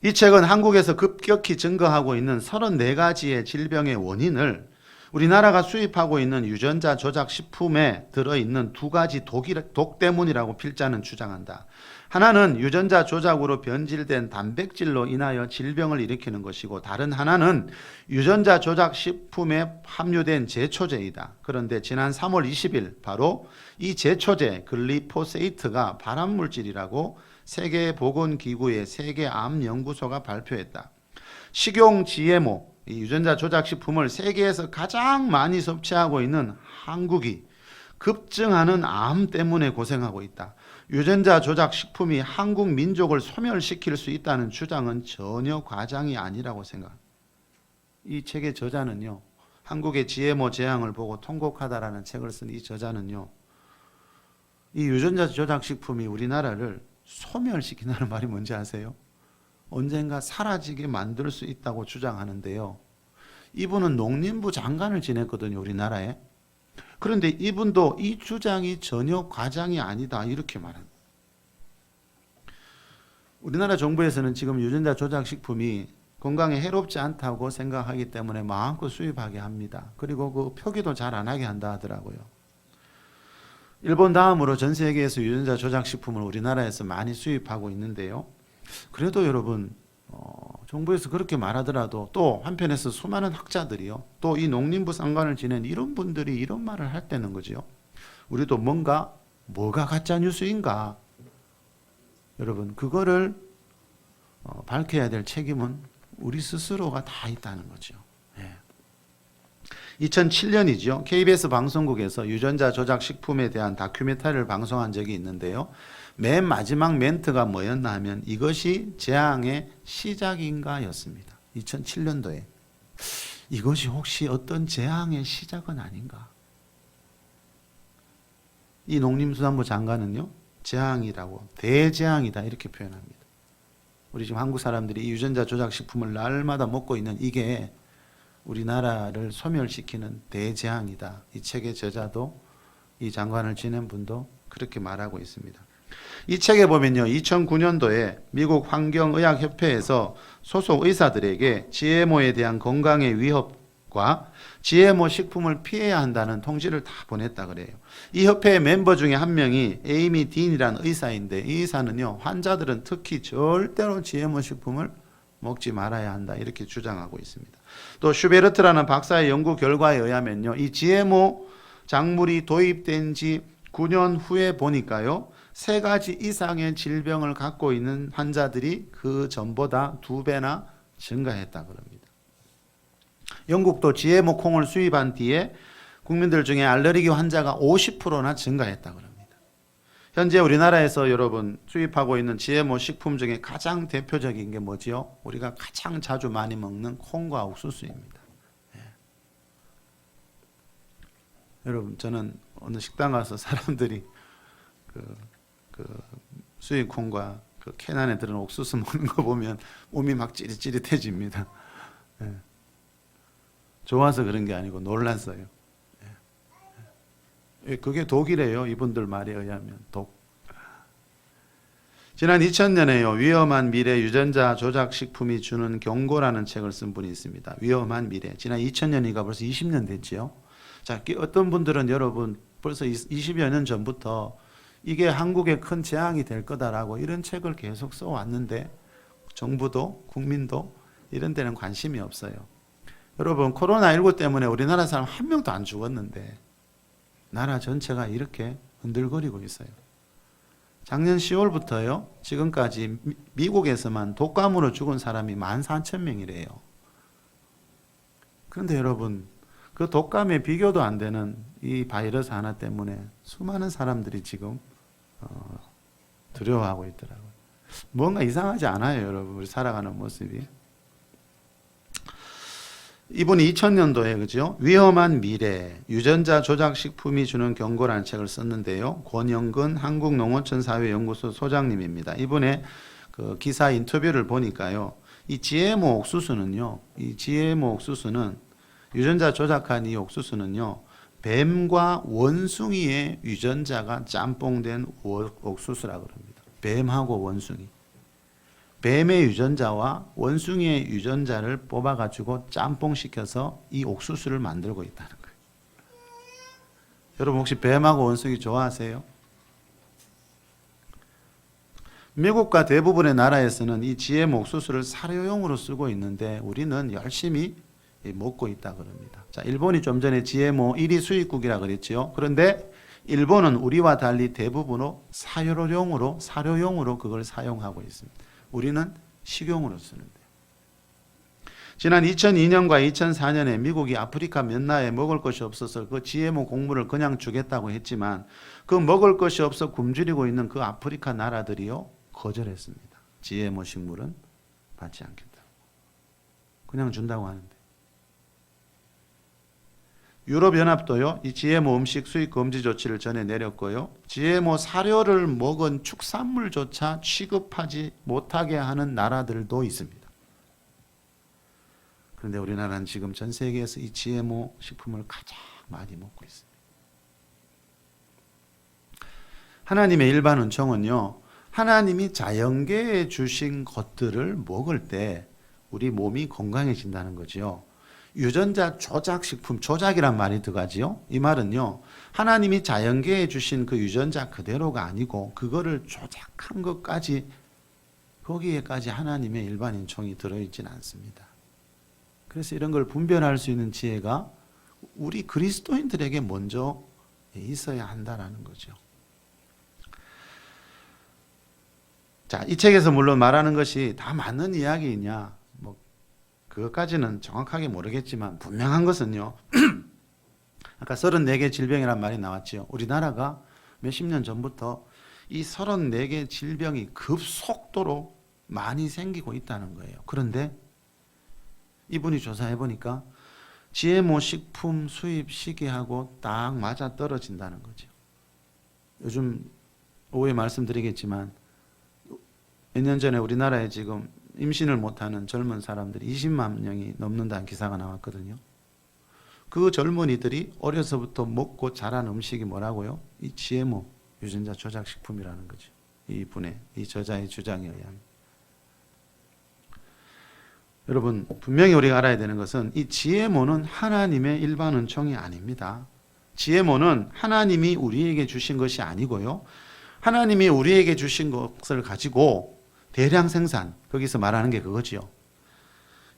이 책은 한국에서 급격히 증가하고 있는 34가지의 질병의 원인을 우리나라가 수입하고 있는 유전자 조작 식품에 들어있는 2가지 독 때문이라고 필자는 주장한다. 하나는 유전자 조작으로 변질된 단백질로 인하여 질병을 일으키는 것이고, 다른 하나는 유전자 조작 식품에 함유된 제초제이다. 그런데 지난 3월 20일 바로 이 제초제 글리포세이트가 발암물질이라고 세계보건기구의 세계암연구소가 발표했다. 식용 GMO, 이 유전자 조작 식품을 세계에서 가장 많이 섭취하고 있는 한국이 급증하는 암 때문에 고생하고 있다. 유전자 조작 식품이 한국 민족을 소멸시킬 수 있다는 주장은 전혀 과장이 아니라고 생각합니다. 이 책의 저자는요, 한국의 GMO 재앙을 보고 통곡하다라는 책을 쓴 이 저자는요, 이 유전자 조작 식품이 우리나라를 소멸시킨다는 말이 뭔지 아세요? 언젠가 사라지게 만들 수 있다고 주장하는데요. 이분은 농림부 장관을 지냈거든요, 우리나라에. 그런데 이분도 이 주장이 전혀 과장이 아니다 이렇게 말합니다. 우리나라 정부에서는 지금 유전자 조작 식품이 건강에 해롭지 않다고 생각하기 때문에 마음껏 수입하게 합니다. 그리고 그 표기도 잘 안 하게 한다 하더라고요. 일본 다음으로 전 세계에서 유전자 조작 식품을 우리나라에서 많이 수입하고 있는데요. 그래도 여러분, 정부에서 그렇게 말하더라도 또 한편에서 수많은 학자들이요, 또 이 농림부 장관을 지낸 이런 분들이 이런 말을 할 때는 거죠. 우리도 뭐가 가짜 뉴스인가? 여러분, 그거를 밝혀야 될 책임은 우리 스스로가 다 있다는 거죠. 2007년이죠. KBS 방송국에서 유전자 조작 식품에 대한 다큐멘터리를 방송한 적이 있는데요. 맨 마지막 멘트가 뭐였나 하면 이것이 재앙의 시작인가 였습니다. 2007년도에. 이것이 혹시 어떤 재앙의 시작은 아닌가? 이 농림수산부 장관은요, 재앙이라고, 대재앙이다 이렇게 표현합니다. 우리 지금 한국 사람들이 이 유전자 조작 식품을 날마다 먹고 있는 이게 우리나라를 소멸시키는 대재앙이다. 이 책의 저자도 이 장관을 지낸 분도 그렇게 말하고 있습니다. 이 책에 보면요, 2009년도에 미국 환경의학협회에서 소속 의사들에게 GMO에 대한 건강의 위협과 GMO 식품을 피해야 한다는 통지를 다 보냈다 그래요. 이 협회의 멤버 중에 한 명이 에이미 딘이라는 의사인데, 이 의사는요, 환자들은 특히 절대로 GMO 식품을 먹지 말아야 한다 이렇게 주장하고 있습니다. 또 슈베르트라는 박사의 연구 결과에 의하면요, 이 GMO 작물이 도입된 지 9년 후에 보니까요, 3가지 이상의 질병을 갖고 있는 환자들이 그 전보다 2배나 증가했다 그럽니다. 영국도 GMO 콩을 수입한 뒤에 국민들 중에 알레르기 환자가 50%나 증가했다 그럽니다. 현재 우리나라에서 여러분 수입하고 있는 GMO 식품 중에 가장 대표적인 게 뭐지요? 우리가 가장 자주 많이 먹는 콩과 옥수수입니다. 예. 여러분, 저는 어느 식당 가서 사람들이 수입 콩과 그 캔 안에 들은 옥수수 먹는 거 보면 몸이 막 찌릿찌릿해집니다. 예. 좋아서 그런 게 아니고 놀랐어요. 예. 그게 독이래요. 이분들 말에 의하면 독. 지난 2000년에요. 위험한 미래 유전자 조작 식품이 주는 경고라는 책을 쓴 분이 있습니다. 위험한 미래. 지난 2000년이니까 벌써 20년 됐지요. 자, 어떤 분들은 여러분 벌써 20여 년 전부터 이게 한국에 큰 재앙이 될 거다라고 이런 책을 계속 써왔는데 정부도 국민도 이런 데는 관심이 없어요. 여러분, 코로나19 때문에 우리나라 사람 한 명도 안 죽었는데 나라 전체가 이렇게 흔들거리고 있어요. 작년 10월부터요 지금까지 미국에서만 독감으로 죽은 사람이 14,000명이래요. 그런데 여러분, 그 독감에 비교도 안 되는 이 바이러스 하나 때문에 수많은 사람들이 지금 두려워하고 있더라고요. 뭔가 이상하지 않아요, 여러분? 우리 살아가는 모습이. 이분이 2000년도에 그죠? 위험한 미래, 유전자 조작 식품이 주는 경고라는 책을 썼는데요. 권영근 한국농어촌 사회연구소 소장님입니다. 이분의 그 기사 인터뷰를 보니까요. 이 GMO 옥수수는요. 이 GMO 옥수수는 유전자 조작한 이 옥수수는요. 뱀과 원숭이의 유전자가 짬뽕된 옥수수라고 합니다. 뱀하고 원숭이. 뱀의 유전자와 원숭이의 유전자를 뽑아가지고 짬뽕시켜서 이 옥수수를 만들고 있다는 거예요. 여러분 혹시 뱀하고 원숭이 좋아하세요? 미국과 대부분의 나라에서는 이 GMO 옥수수를 사료용으로 쓰고 있는데 우리는 열심히 먹고 있다 그럽니다. 자, 일본이 좀 전에 GMO 1위 수입국이라 그랬지요. 그런데 일본은 우리와 달리 대부분으로 사료용으로 그걸 사용하고 있습니다. 우리는 식용으로 쓰는데. 지난 2002년과 2004년에 미국이 아프리카 몇 나라에 먹을 것이 없어서 그 GMO 곡물을 그냥 주겠다고 했지만 그 먹을 것이 없어 굶주리고 있는 그 아프리카 나라들이요 거절했습니다. GMO 식물은 받지 않겠다고. 그냥 준다고 하는데. 유럽연합도요, 이 GMO 음식 수입 금지 조치를 전에 내렸고요. GMO 사료를 먹은 축산물조차 취급하지 못하게 하는 나라들도 있습니다. 그런데 우리나라는 지금 전 세계에서 이 GMO 식품을 가장 많이 먹고 있습니다. 하나님의 일반 은총은요, 하나님이 자연계에 주신 것들을 먹을 때 우리 몸이 건강해진다는 거죠. 유전자 조작 식품, 조작이란 말이 들어가지요. 이 말은요, 하나님이 자연계에 주신 그 유전자 그대로가 아니고 그거를 조작한 것까지, 거기에까지 하나님의 일반인 총이 들어있진 않습니다. 그래서 이런 걸 분별할 수 있는 지혜가 우리 그리스도인들에게 먼저 있어야 한다라는 거죠. 자, 이 책에서 물론 말하는 것이 다 맞는 이야기이냐, 그것까지는 정확하게 모르겠지만 분명한 것은요. 아까 34개 질병이란 말이 나왔죠. 우리나라가 몇십 년 전부터 이 34개 질병이 급속도로 많이 생기고 있다는 거예요. 그런데 이분이 조사해 보니까 GMO 식품 수입 시기하고 딱 맞아 떨어진다는 거죠. 요즘 오후에 말씀드리겠지만 몇 년 전에 우리나라에 지금 임신을 못하는 젊은 사람들이 20만 명이 넘는다는 기사가 나왔거든요. 그 젊은이들이 어려서부터 먹고 자란 음식이 뭐라고요? 이 GMO 유전자 조작 식품이라는 거죠. 이 저자의 주장에 의하면. 여러분, 분명히 우리가 알아야 되는 것은 이 지혜모는 하나님의 일반 은총이 아닙니다. 지혜모는 하나님이 우리에게 주신 것이 아니고요. 하나님이 우리에게 주신 것을 가지고 대량 생산, 거기서 말하는 게 그거지요.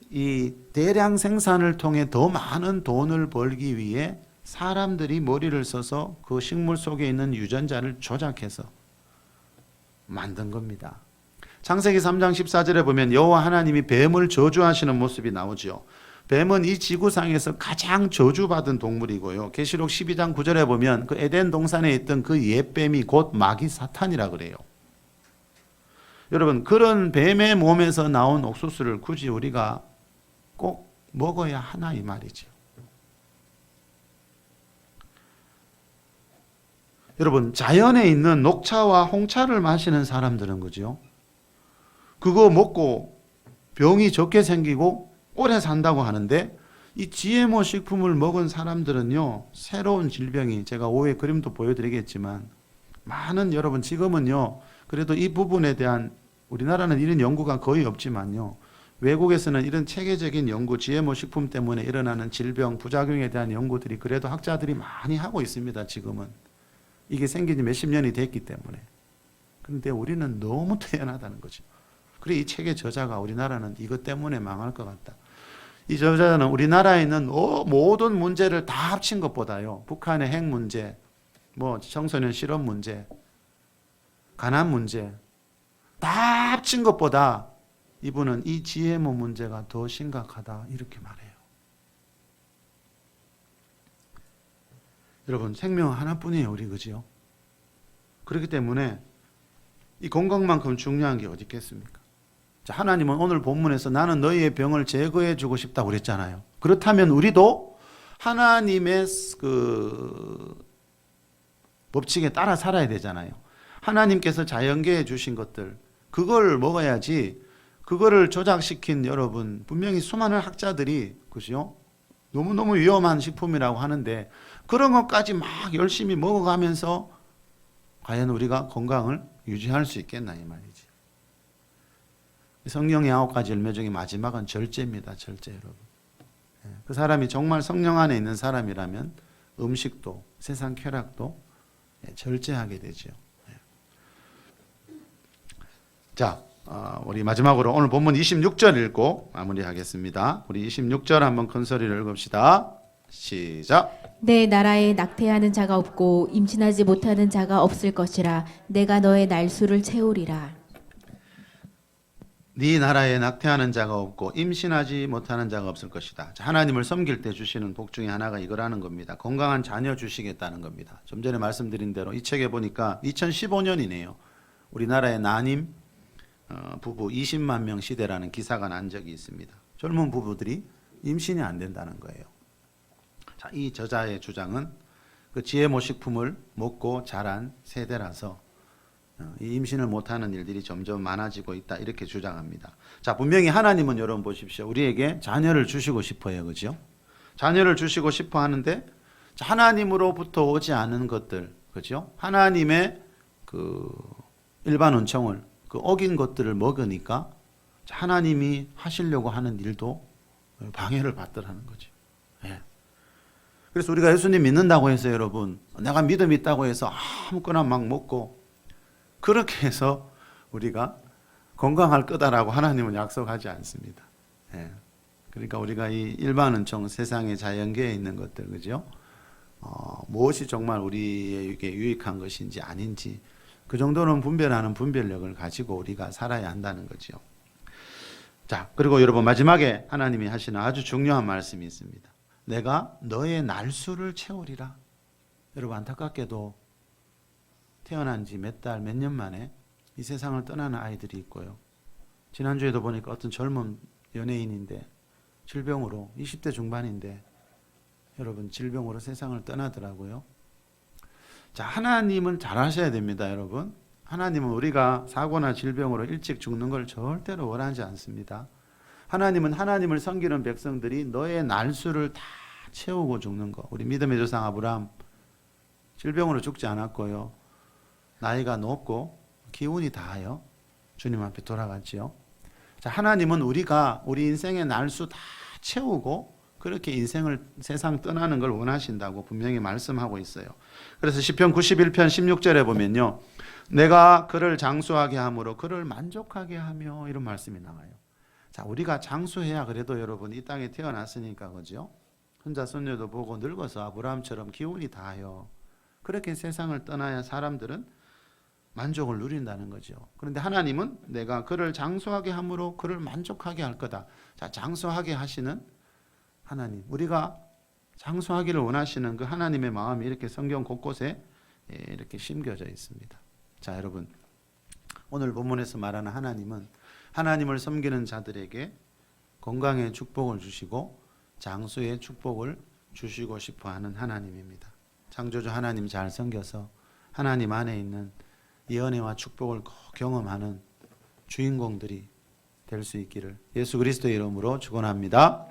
이 대량 생산을 통해 더 많은 돈을 벌기 위해 사람들이 머리를 써서 그 식물 속에 있는 유전자를 조작해서 만든 겁니다. 창세기 3장 14절에 보면 여호와 하나님이 뱀을 저주하시는 모습이 나오죠. 뱀은 이 지구상에서 가장 저주받은 동물이고요. 계시록 12장 9절에 보면 그 에덴 동산에 있던 그 옛뱀이 곧 마귀 사탄이라 그래요. 여러분, 그런 뱀의 몸에서 나온 옥수수를 굳이 우리가 꼭 먹어야 하나 이 말이죠. 여러분, 자연에 있는 녹차와 홍차를 마시는 사람들은 그죠? 그거 먹고 병이 적게 생기고 오래 산다고 하는데 이 GMO 식품을 먹은 사람들은요, 새로운 질병이, 제가 오후에 그림도 보여드리겠지만 많은, 여러분 지금은요, 그래도 이 부분에 대한, 우리나라는 이런 연구가 거의 없지만요, 외국에서는 이런 체계적인 연구, GMO 식품 때문에 일어나는 질병, 부작용에 대한 연구들이 그래도 학자들이 많이 하고 있습니다. 지금은 이게 생긴 지 몇십 년이 됐기 때문에. 그런데 우리는 너무 태연하다는 거죠. 그래, 이 책의 저자가 우리나라는 이것 때문에 망할 것 같다. 이 저자는 우리나라에 있는 모든 문제를 다 합친 것보다요, 북한의 핵 문제, 뭐 청소년 실업 문제, 가난 문제 다 합친 것보다 이분은 이 GMO 문제가 더 심각하다 이렇게 말해요. 여러분, 생명 하나뿐이에요, 우리, 그지요? 그렇기 때문에 이 건강만큼 중요한 게 어디 있겠습니까? 자, 하나님은 오늘 본문에서 나는 너희의 병을 제거해 주고 싶다고 그랬잖아요. 그렇다면 우리도 하나님의 그 법칙에 따라 살아야 되잖아요. 하나님께서 자연계해 주신 것들, 그걸 먹어야지. 그거를 조작시킨, 여러분, 분명히 수많은 학자들이, 그죠? 너무너무 위험한 식품이라고 하는데 그런 것까지 막 열심히 먹어가면서 과연 우리가 건강을 유지할 수 있겠나 이 말이지. 성령의 9가지 열매 중에 마지막은 절제입니다. 절제, 여러분. 그 사람이 정말 성령 안에 있는 사람이라면 음식도 세상 쾌락도 절제하게 되죠. 자, 우리 마지막으로 오늘 본문 26절 읽고 마무리하겠습니다. 우리 26절 한번 큰 소리를 읽읍시다. 시작. 내 나라에 낙태하는 자가 없고 임신하지 못하는 자가 없을 것이라. 내가 너의 날수를 채우리라. 네 나라에 낙태하는 자가 없고 임신하지 못하는 자가 없을 것이다. 자, 하나님을 섬길 때 주시는 복 중에 하나가 이거라는 겁니다. 건강한 자녀 주시겠다는 겁니다. 좀 전에 말씀드린 대로 이 책에 보니까 2015년이네요. 우리나라의 난임 부부 20만 명 시대라는 기사가 난 적이 있습니다. 젊은 부부들이 임신이 안 된다는 거예요. 자, 이 저자의 주장은 그 GMO 식품을 먹고 자란 세대라서 이 임신을 못하는 일들이 점점 많아지고 있다 이렇게 주장합니다. 자, 분명히 하나님은 여러분 보십시오. 우리에게 자녀를 주시고 싶어요, 그죠? 자녀를 주시고 싶어 하는데 하나님으로부터 오지 않은 것들, 그죠? 하나님의 그 일반 은총을 그 어긴 것들을 먹으니까 하나님이 하시려고 하는 일도 방해를 받더라는 거죠. 예. 그래서 우리가 예수님 믿는다고 해서 여러분, 내가 믿음 있다고 해서 아무거나 막 먹고 그렇게 해서 우리가 건강할 거다라고 하나님은 약속하지 않습니다. 예. 그러니까 우리가 이 일반 은총, 세상의 자연계에 있는 것들, 그죠? 무엇이 정말 우리에게 유익한 것인지 아닌지 그 정도는 분별하는 분별력을 가지고 우리가 살아야 한다는 거죠. 자, 그리고 여러분 마지막에 하나님이 하시는 아주 중요한 말씀이 있습니다. 내가 너의 날수를 채우리라. 여러분 안타깝게도 태어난 지 몇 달, 몇 년 만에 이 세상을 떠나는 아이들이 있고요. 지난주에도 보니까 어떤 젊은 연예인인데 질병으로 20대 중반인데 여러분 질병으로 세상을 떠나더라고요. 자, 하나님은 잘 아셔야 됩니다, 여러분. 하나님은 우리가 사고나 질병으로 일찍 죽는 걸 절대로 원하지 않습니다. 하나님은 하나님을 섬기는 백성들이 너의 날수를 다 채우고 죽는 거. 우리 믿음의 조상 아브라함 질병으로 죽지 않았고요. 나이가 높고 기운이 다하여 주님 앞에 돌아갔지요. 자, 하나님은 우리가 우리 인생의 날수 다 채우고 그렇게 인생을 세상 떠나는 걸 원하신다고 분명히 말씀하고 있어요. 그래서 시편 91편 16절에 보면요. 내가 그를 장수하게 함으로 그를 만족하게 하며 이런 말씀이 나와요. 자, 우리가 장수해야 그래도 여러분 이 땅에 태어났으니까 그죠? 혼자 손녀도 보고 늙어서 아브라함처럼 기운이 다하여 그렇게 세상을 떠나야 사람들은 만족을 누린다는 거죠. 그런데 하나님은 내가 그를 장수하게 함으로 그를 만족하게 할 거다. 자, 장수하게 하시는 하나님, 우리가 장수하기를 원하시는 그 하나님의 마음이 이렇게 성경 곳곳에 이렇게 심겨져 있습니다. 자, 여러분, 오늘 본문에서 말하는 하나님은 하나님을 섬기는 자들에게 건강의 축복을 주시고 장수의 축복을 주시고 싶어 하는 하나님입니다. 창조주 하나님 잘 섬겨서 하나님 안에 있는 이 은혜와 축복을 꼭 경험하는 주인공들이 될 수 있기를 예수 그리스도의 이름으로 축원합니다.